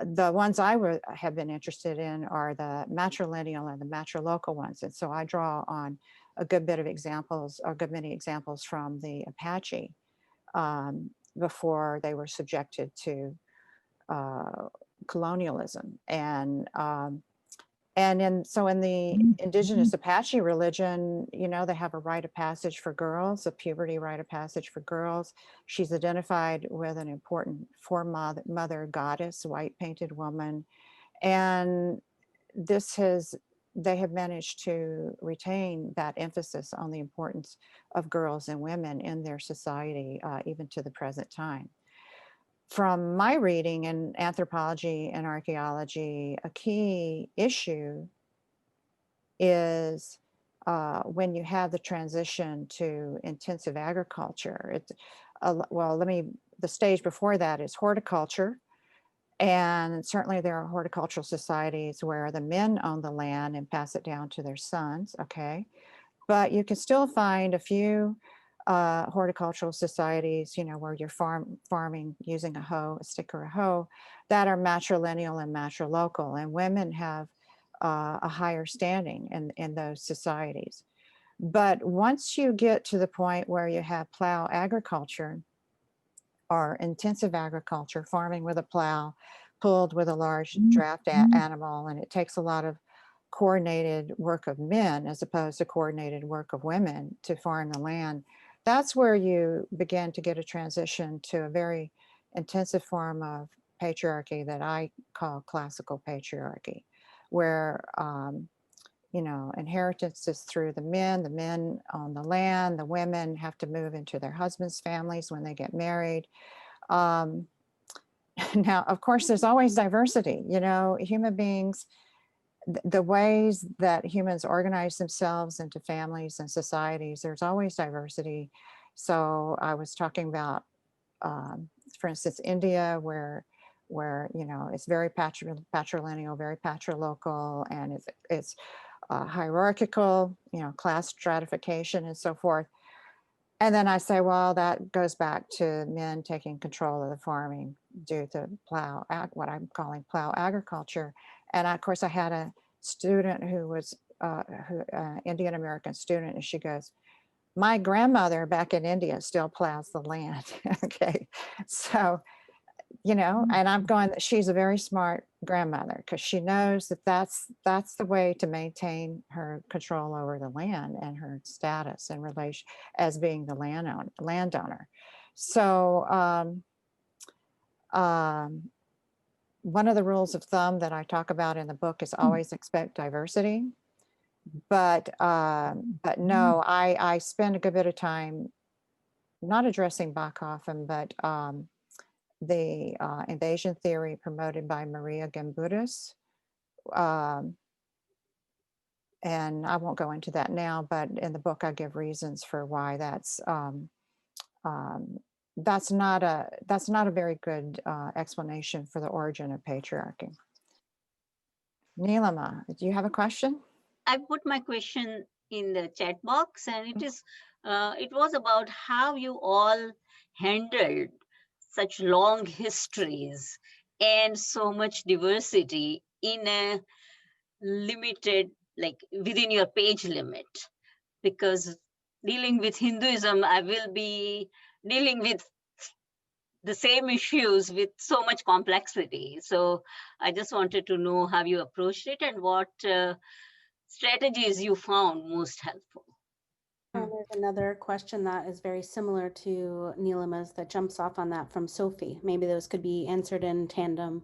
the ones I have been interested in are the matrilineal and the matrilocal ones. And so I draw on a good bit of examples, or a good many examples from the Apache before they were subjected to colonialism. So in the indigenous Apache religion, you know, they have a rite of passage for girls, a puberty rite of passage for girls. She's identified with an important foremother goddess, white painted woman. And they have managed to retain that emphasis on the importance of girls and women in their society, even to the present time. From my reading in anthropology and archaeology, a key issue is when you have the transition to intensive agriculture. The stage before that is horticulture. And certainly there are horticultural societies where the men own the land and pass it down to their sons, okay? But you can still find a few horticultural societies, you know, where you're farming using a hoe, a stick or a hoe, that are matrilineal and matrilocal, and women have a higher standing in those societies. But once you get to the point where you have plow agriculture or intensive agriculture, farming with a plow, pulled with a large draft animal, and it takes a lot of coordinated work of men as opposed to coordinated work of women to farm the land, that's where you begin to get a transition to a very intensive form of patriarchy that I call classical patriarchy, where you know, inheritance is through the men own the land, the women have to move into their husbands' families when they get married. Now, of course, there's always diversity, you know, human beings, the ways that humans organize themselves into families and societies, there's always diversity. So I was talking about, for instance, India, where you know, it's very patrilineal, very patrilocal, and it's hierarchical, you know, class stratification and so forth. And then I say, well, that goes back to men taking control of the farming due to what I'm calling plow agriculture. And of course, I had a student who was Indian American student, and she goes, my grandmother back in India still plows the land. Okay, so, you know, and I'm going, she's a very smart grandmother because she knows that that's the way to maintain her control over the land and her status and relation as being the landowner. So one of the rules of thumb that I talk about in the book is always expect diversity. But no, I spend a good bit of time not addressing Bachofen, but the invasion theory promoted by Maria Gimbutas. And I won't go into that now, but in the book I give reasons for why that's not a very good explanation for the origin of patriarchy. Neelima, do you have a question? I put my question in the chat box, and it was about how you all handled such long histories and so much diversity in a limited, like within your page limit. Because dealing with Hinduism, I will be dealing with the same issues with so much complexity. So I just wanted to know how you approached it and what strategies you found most helpful. There's another question that is very similar to Neelima's that jumps off on that from Sophie. Maybe those could be answered in tandem.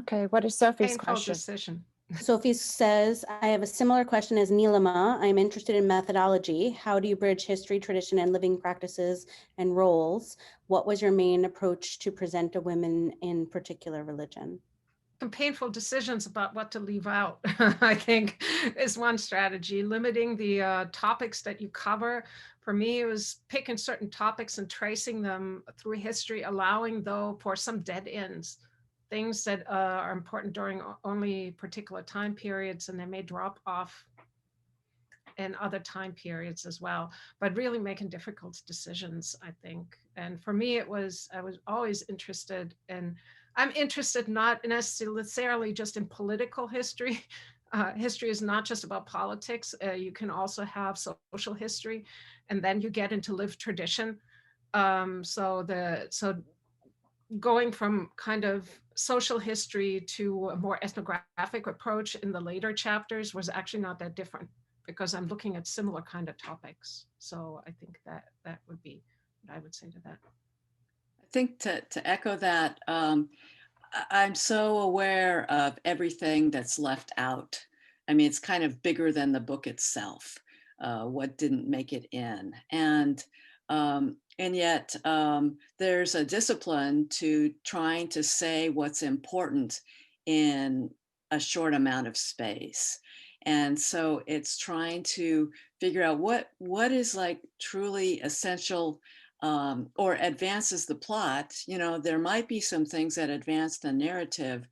Okay, what is Sophie's Painful question? decision. Sophie says, I have a similar question as Neelima. I'm interested in methodology. How do you bridge history, tradition, and living practices and roles? What was your main approach to present a women in particular religion? Some painful decisions about what to leave out, I think, is one strategy. Limiting the topics that you cover. For me, it was picking certain topics and tracing them through history, allowing, though, for some dead ends, things that are important during only particular time periods, and they may drop off in other time periods as well, but really making difficult decisions, I think. And for me, I was always interested in, I'm interested not necessarily just in political history, history is not just about politics. You can also have social history, and then you get into lived tradition. So going from kind of social history to a more ethnographic approach in the later chapters was actually not that different, because I'm looking at similar kind of topics. So I think that would be what I would say to that. I think to echo that, I'm so aware of everything that's left out. I mean, it's kind of bigger than the book itself, what didn't make it in. And yet there's a discipline to trying to say what's important in a short amount of space. And so it's trying to figure out what is like truly essential or advances the plot. You know, there might be some things that advance the narrative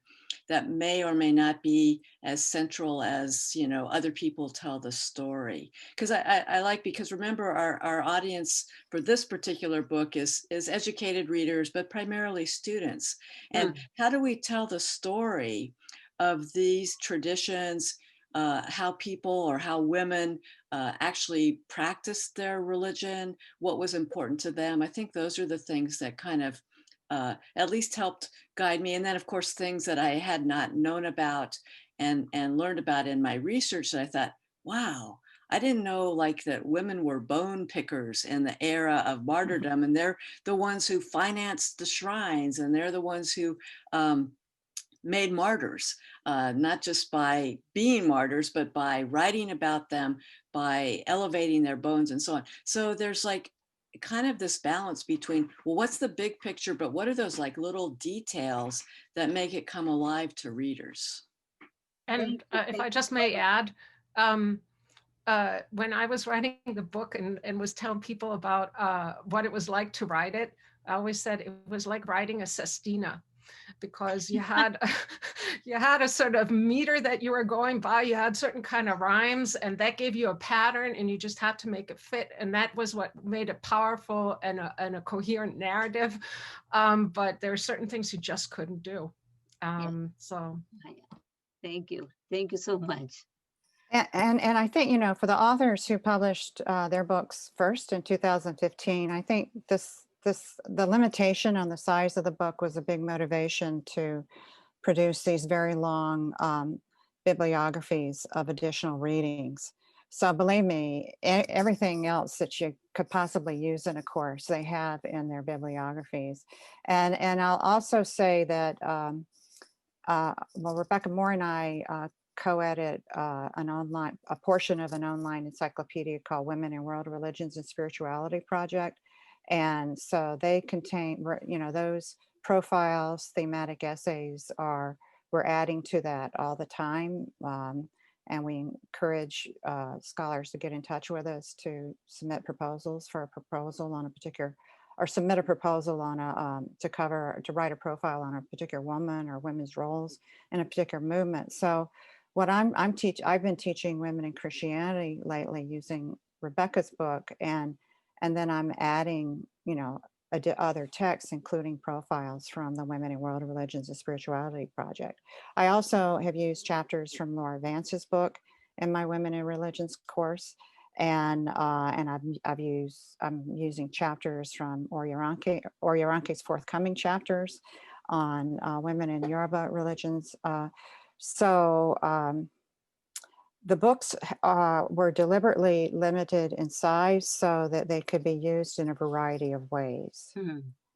that may or may not be as central as, you know, other people tell the story. Because I like, because remember our audience for this particular book is educated readers, but primarily students. And how do we tell the story of these traditions, how people or how women actually practiced their religion, what was important to them? I think those are the things that kind of at least helped guide me. And then of course, things that I had not known about and learned about in my research that I thought, wow, I didn't know like that women were bone pickers in the era of martyrdom, and they're the ones who financed the shrines, and they're the ones who made martyrs, not just by being martyrs, but by writing about them, by elevating their bones and so on. So there's like kind of this balance between, well, what's the big picture, but what are those like little details that make it come alive to readers? And if I just may add, when I was writing the book and was telling people about what it was like to write it, I always said it was like writing a sestina, because you had a sort of meter that you were going by, you had certain kind of rhymes, and that gave you a pattern, and you just had to make it fit, and that was what made it powerful and a coherent narrative. But there are certain things you just couldn't do. So thank you so much. And I think, you know, for the authors who published their books first in 2015, I think the limitation on the size of the book was a big motivation to produce these very long bibliographies of additional readings. So believe me, everything else that you could possibly use in a course, they have in their bibliographies. And I'll also say that, well, Rebecca Moore and I co-edit a portion of an online encyclopedia called Women in World Religions and Spirituality Project. And so they contain, you know, those profiles, thematic essays we're adding to that all the time. And we encourage scholars to get in touch with us to submit proposals for a proposal on a particular, or submit a proposal on a, to write a profile on a particular woman or women's roles in a particular movement. So what I've been teaching women in Christianity lately using Rebecca's book, and then I'm adding, you know, other texts, including profiles from the Women in World Religions and Spirituality Project. I also have used chapters from Laura Vance's book in my Women in Religions course, and I'm using chapters from Oryaranke's forthcoming chapters on women in Yoruba religions. The books were deliberately limited in size so that they could be used in a variety of ways.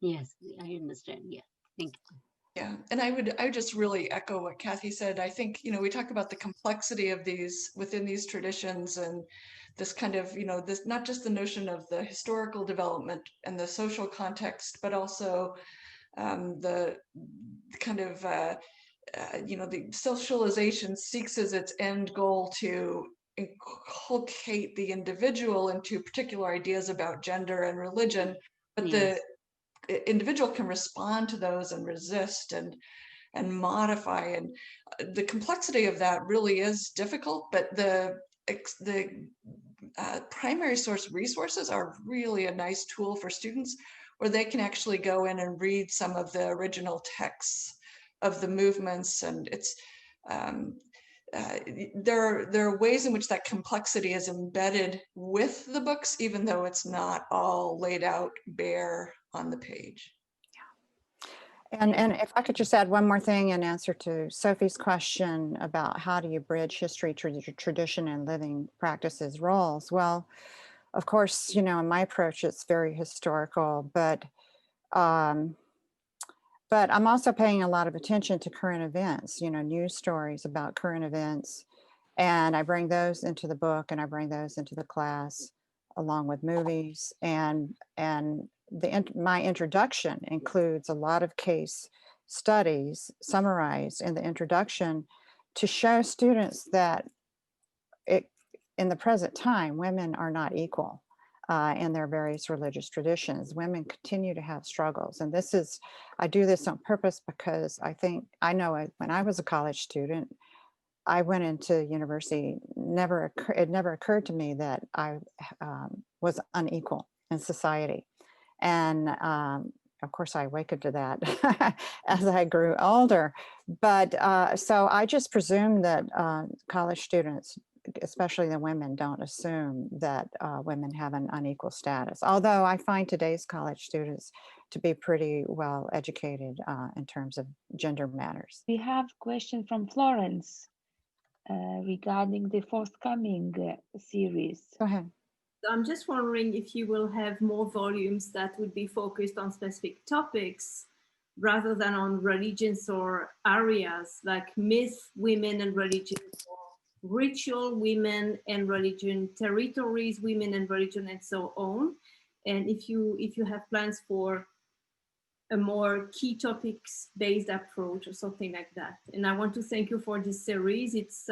Yes, I understand. Yeah, thank you. Yeah, and I would just really echo what Kathy said. I think, you know, we talk about the complexity of these within these traditions, and this kind of, you know, this not just the notion of the historical development and the social context, but also the kind of you know, the socialization seeks as its end goal to inculcate the individual into particular ideas about gender and religion, but the individual can respond to those and resist and modify, and the complexity of that really is difficult, but the primary source resources are really a nice tool for students, where they can actually go in and read some of the original texts of the movements. And it's there are ways in which that complexity is embedded with the books, even though it's not all laid out bare on the page. And if I could just add one more thing in answer to Sophie's question about how do you bridge history, tradition, and living practices roles. Well, of course, you know, in my approach, it's very historical, but I'm also paying a lot of attention to current events, you know, news stories about current events. And I bring those into the book and I bring those into the class along with movies. And my introduction includes a lot of case studies summarized in the introduction to show students that in the present time, women are not equal in their various religious traditions. Women continue to have struggles. And I do this on purpose because I know when I was a college student, I went into university, it never occurred to me that I was unequal in society. And of course, I awakened to that as I grew older. But so I just presume that college students, especially the women, don't assume that women have an unequal status. Although I find today's college students to be pretty well educated in terms of gender matters. We have a question from Florence regarding the forthcoming series. Go ahead. I'm just wondering if you will have more volumes that would be focused on specific topics rather than on religions or areas like myth, women and religion, or ritual, women and religion, territories, women and religion, and so on. And if you have plans for a more key topics based approach or something like that. And I want to thank you for this series. It's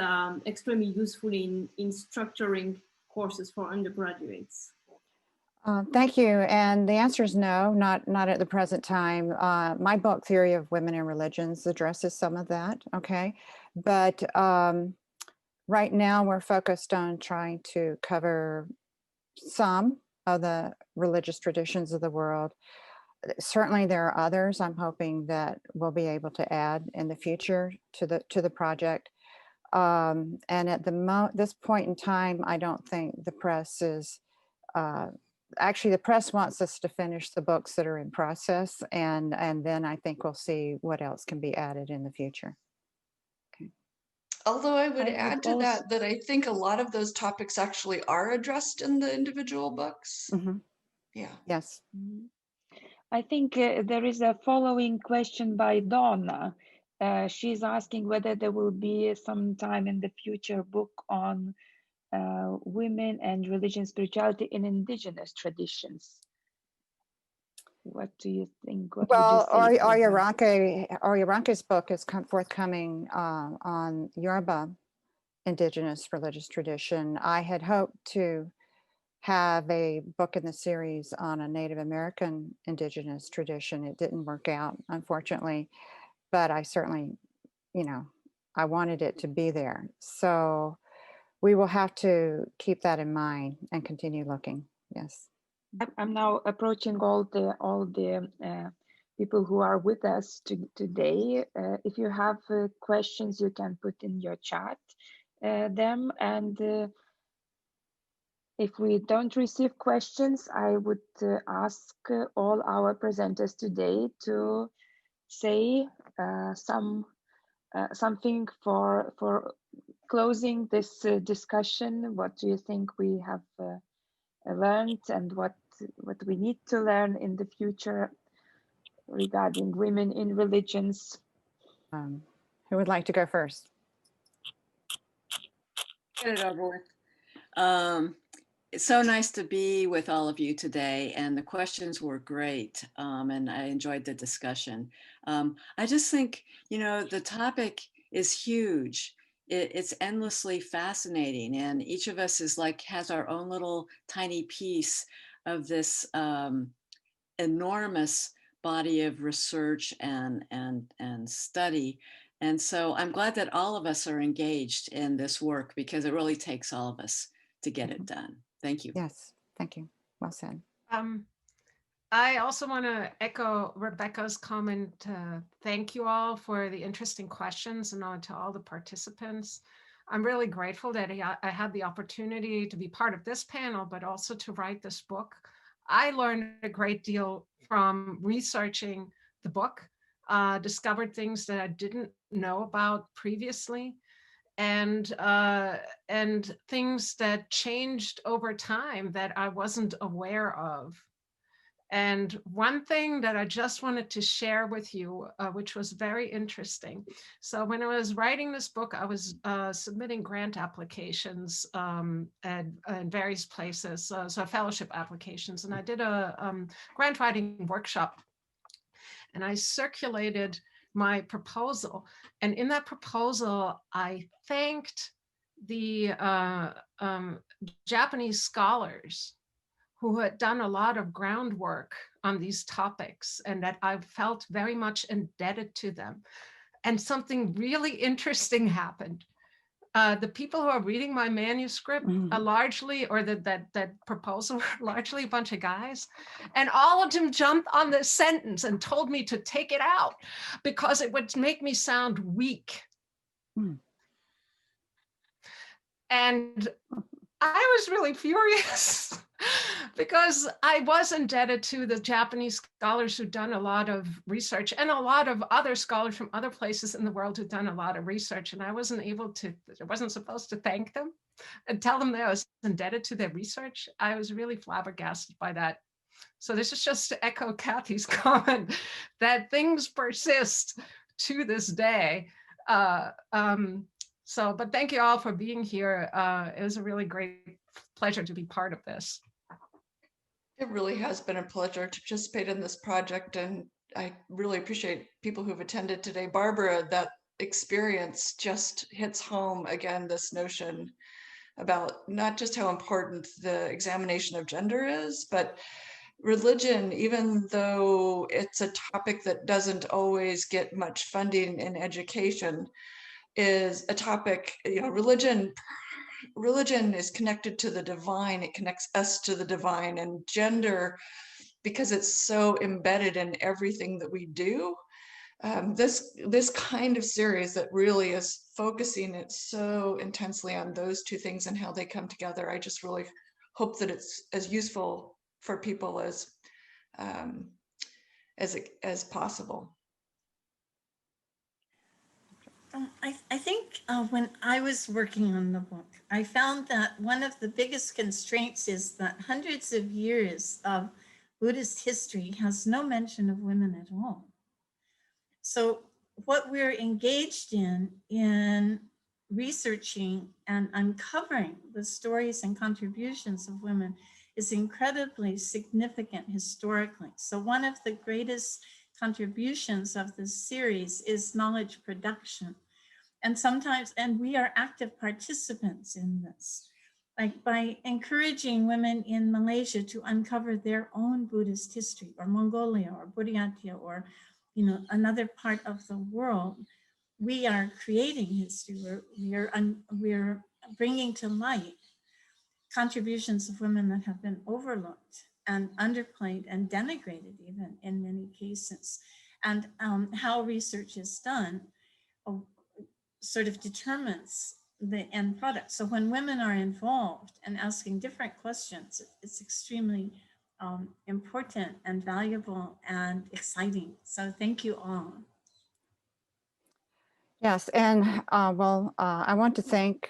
extremely useful in structuring courses for undergraduates. Thank you. And the answer is no, not at the present time. My book, Theory of Women and Religions, addresses some of that, okay? But right now we're focused on trying to cover some of the religious traditions of the world. Certainly there are others I'm hoping that we'll be able to add in the future to the project. And at this point in time, I don't think the press is, actually the press wants us to finish the books that are in process, and then I think we'll see what else can be added in the future. Okay. Although I would add to that I think a lot of those topics actually are addressed in the individual books. Mm-hmm. Yeah. Yes. Mm-hmm. I think there is a following question by Donna. She's asking whether there will be some time in the future book on women and religion, spirituality in indigenous traditions. What do you think? What well, would you say? Oriranke's book is forthcoming on Yoruba indigenous religious tradition. I had hoped to have a book in the series on a Native American indigenous tradition. It didn't work out, unfortunately, but I certainly, you know, I wanted it to be there. So we will have to keep that in mind and continue looking. Yes. I'm now approaching all the people who are with us today. If you have questions, you can put in your chat them, and if we don't receive questions, I would ask all our presenters today to say something for closing this discussion. What do you think we have learned, and what we need to learn in the future regarding women in religions? Who would like to go first? Get it over with. It's so nice to be with all of you today, and the questions were great, and I enjoyed the discussion. I just think, you know, the topic is huge. It's endlessly fascinating, and each of us has our own little tiny piece of this enormous body of research and study. And so I'm glad that all of us are engaged in this work, because it really takes all of us to get it done. Thank you. Yes, thank you. Well said. I also want to echo Rebecca's comment. Thank you all for the interesting questions, and to all the participants. I'm really grateful that I had the opportunity to be part of this panel, but also to write this book. I learned a great deal from researching the book, discovered things that I didn't know about previously, and things that changed over time that I wasn't aware of. And one thing that I just wanted to share with you, which was very interesting. So when I was writing this book, I was submitting grant applications at various places, so fellowship applications. And I did a grant writing workshop, and I circulated my proposal. And in that proposal, I thanked the Japanese scholars who had done a lot of groundwork on these topics, and that I felt very much indebted to them. And something really interesting happened. The people who are reading my manuscript are largely, or that proposal, largely a bunch of guys. And all of them jumped on this sentence and told me to take it out because it would make me sound weak. And I was really furious because I was indebted to the Japanese scholars who'd done a lot of research, and a lot of other scholars from other places in the world who'd done a lot of research. And I wasn't supposed to thank them and tell them that I was indebted to their research. I was really flabbergasted by that. So this is just to echo Kathy's comment that things persist to this day. But thank you all for being here. It was a really great pleasure to be part of this. It really has been a pleasure to participate in this project, and I really appreciate people who've attended today. Barbara, that experience just hits home again, this notion about not just how important the examination of gender is, but religion, even though it's a topic that doesn't always get much funding in education, is a topic, religion is connected to the divine. It connects us to the divine, and gender, because it's so embedded in everything that we do. This kind of series that really is focusing it so intensely on those two things and how they come together. I just really hope that it's as useful for people as possible. I think when I was working on the book, I found that one of the biggest constraints is that hundreds of years of Buddhist history has no mention of women at all. So what we're engaged in researching and uncovering the stories and contributions of women is incredibly significant historically. So one of the greatest contributions of this series is knowledge production. And we are active participants in this, like by encouraging women in Malaysia to uncover their own Buddhist history, or Mongolia, or Buryatia, or another part of the world. We are creating history. We're bringing to light contributions of women that have been overlooked and underplayed and denigrated even in many cases. And how research is done sort of determines the end product. So when women are involved and asking different questions, it's extremely important and valuable and exciting. So thank you all. Yes, and I want to thank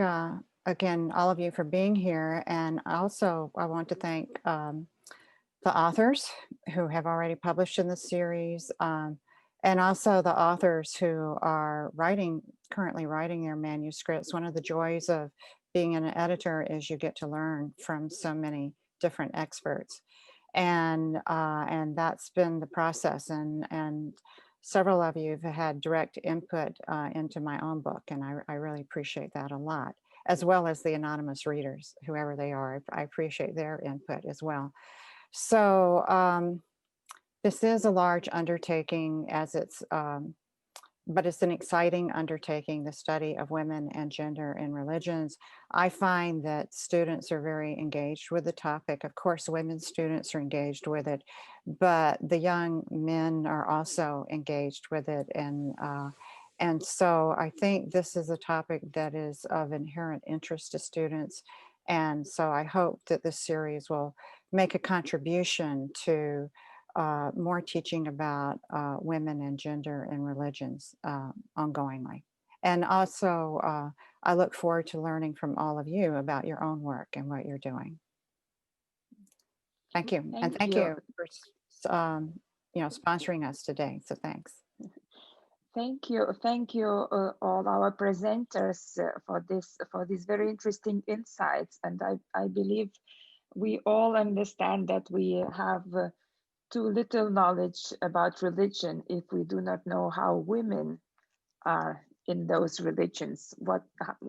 again all of you for being here, and also I want to thank the authors who have already published in the series, and also the authors who are currently writing their manuscripts. One of the joys of being an editor is you get to learn from so many different experts, and that's been the process. And several of you have had direct input into my own book, and I really appreciate that a lot, as well as the anonymous readers, whoever they are. I appreciate their input as well. So this is a large undertaking, but it's an exciting undertaking, the study of women and gender in religions. I find that students are very engaged with the topic. Of course, women students are engaged with it, but the young men are also engaged with it, And so I think this is a topic that is of inherent interest to students. And so I hope that this series will make a contribution to more teaching about women and gender and religions ongoingly. And also, I look forward to learning from all of you about your own work and what you're doing. Thank you. And thank you for sponsoring us today. So thanks. Thank you, all our presenters for these very interesting insights. And I believe we all understand that we have too little knowledge about religion if we do not know how women are in those religions,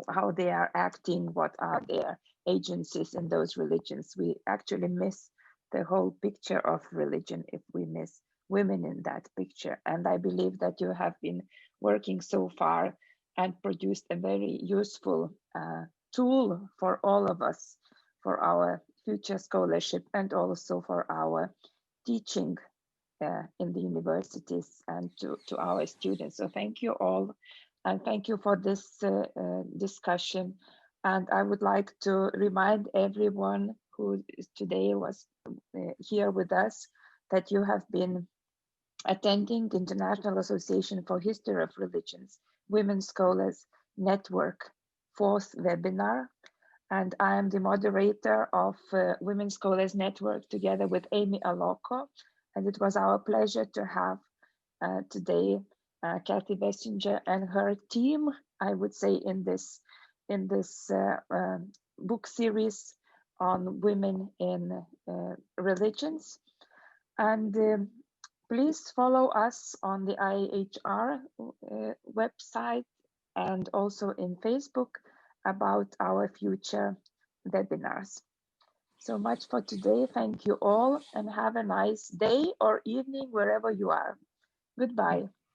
how they are acting, what are their agencies in those religions. We actually miss the whole picture of religion if we miss women in that picture. And I believe that you have been working so far and produced a very useful tool for all of us, for our future scholarship and also for our teaching in the universities and to our students. So thank you all, and thank you for this discussion. And I would like to remind everyone who today was here with us that you have been attending the International Association for History of Religions Women Scholars Network 4th webinar. And I am the moderator of Women Scholars Network together with Amy Allocco. And it was our pleasure to have today Catherine Wessinger and her team, I would say, in this book series on women in religions. And please follow us on the IAHR website and also in Facebook about our future webinars. So much for today. Thank you all and have a nice day or evening wherever you are. Goodbye.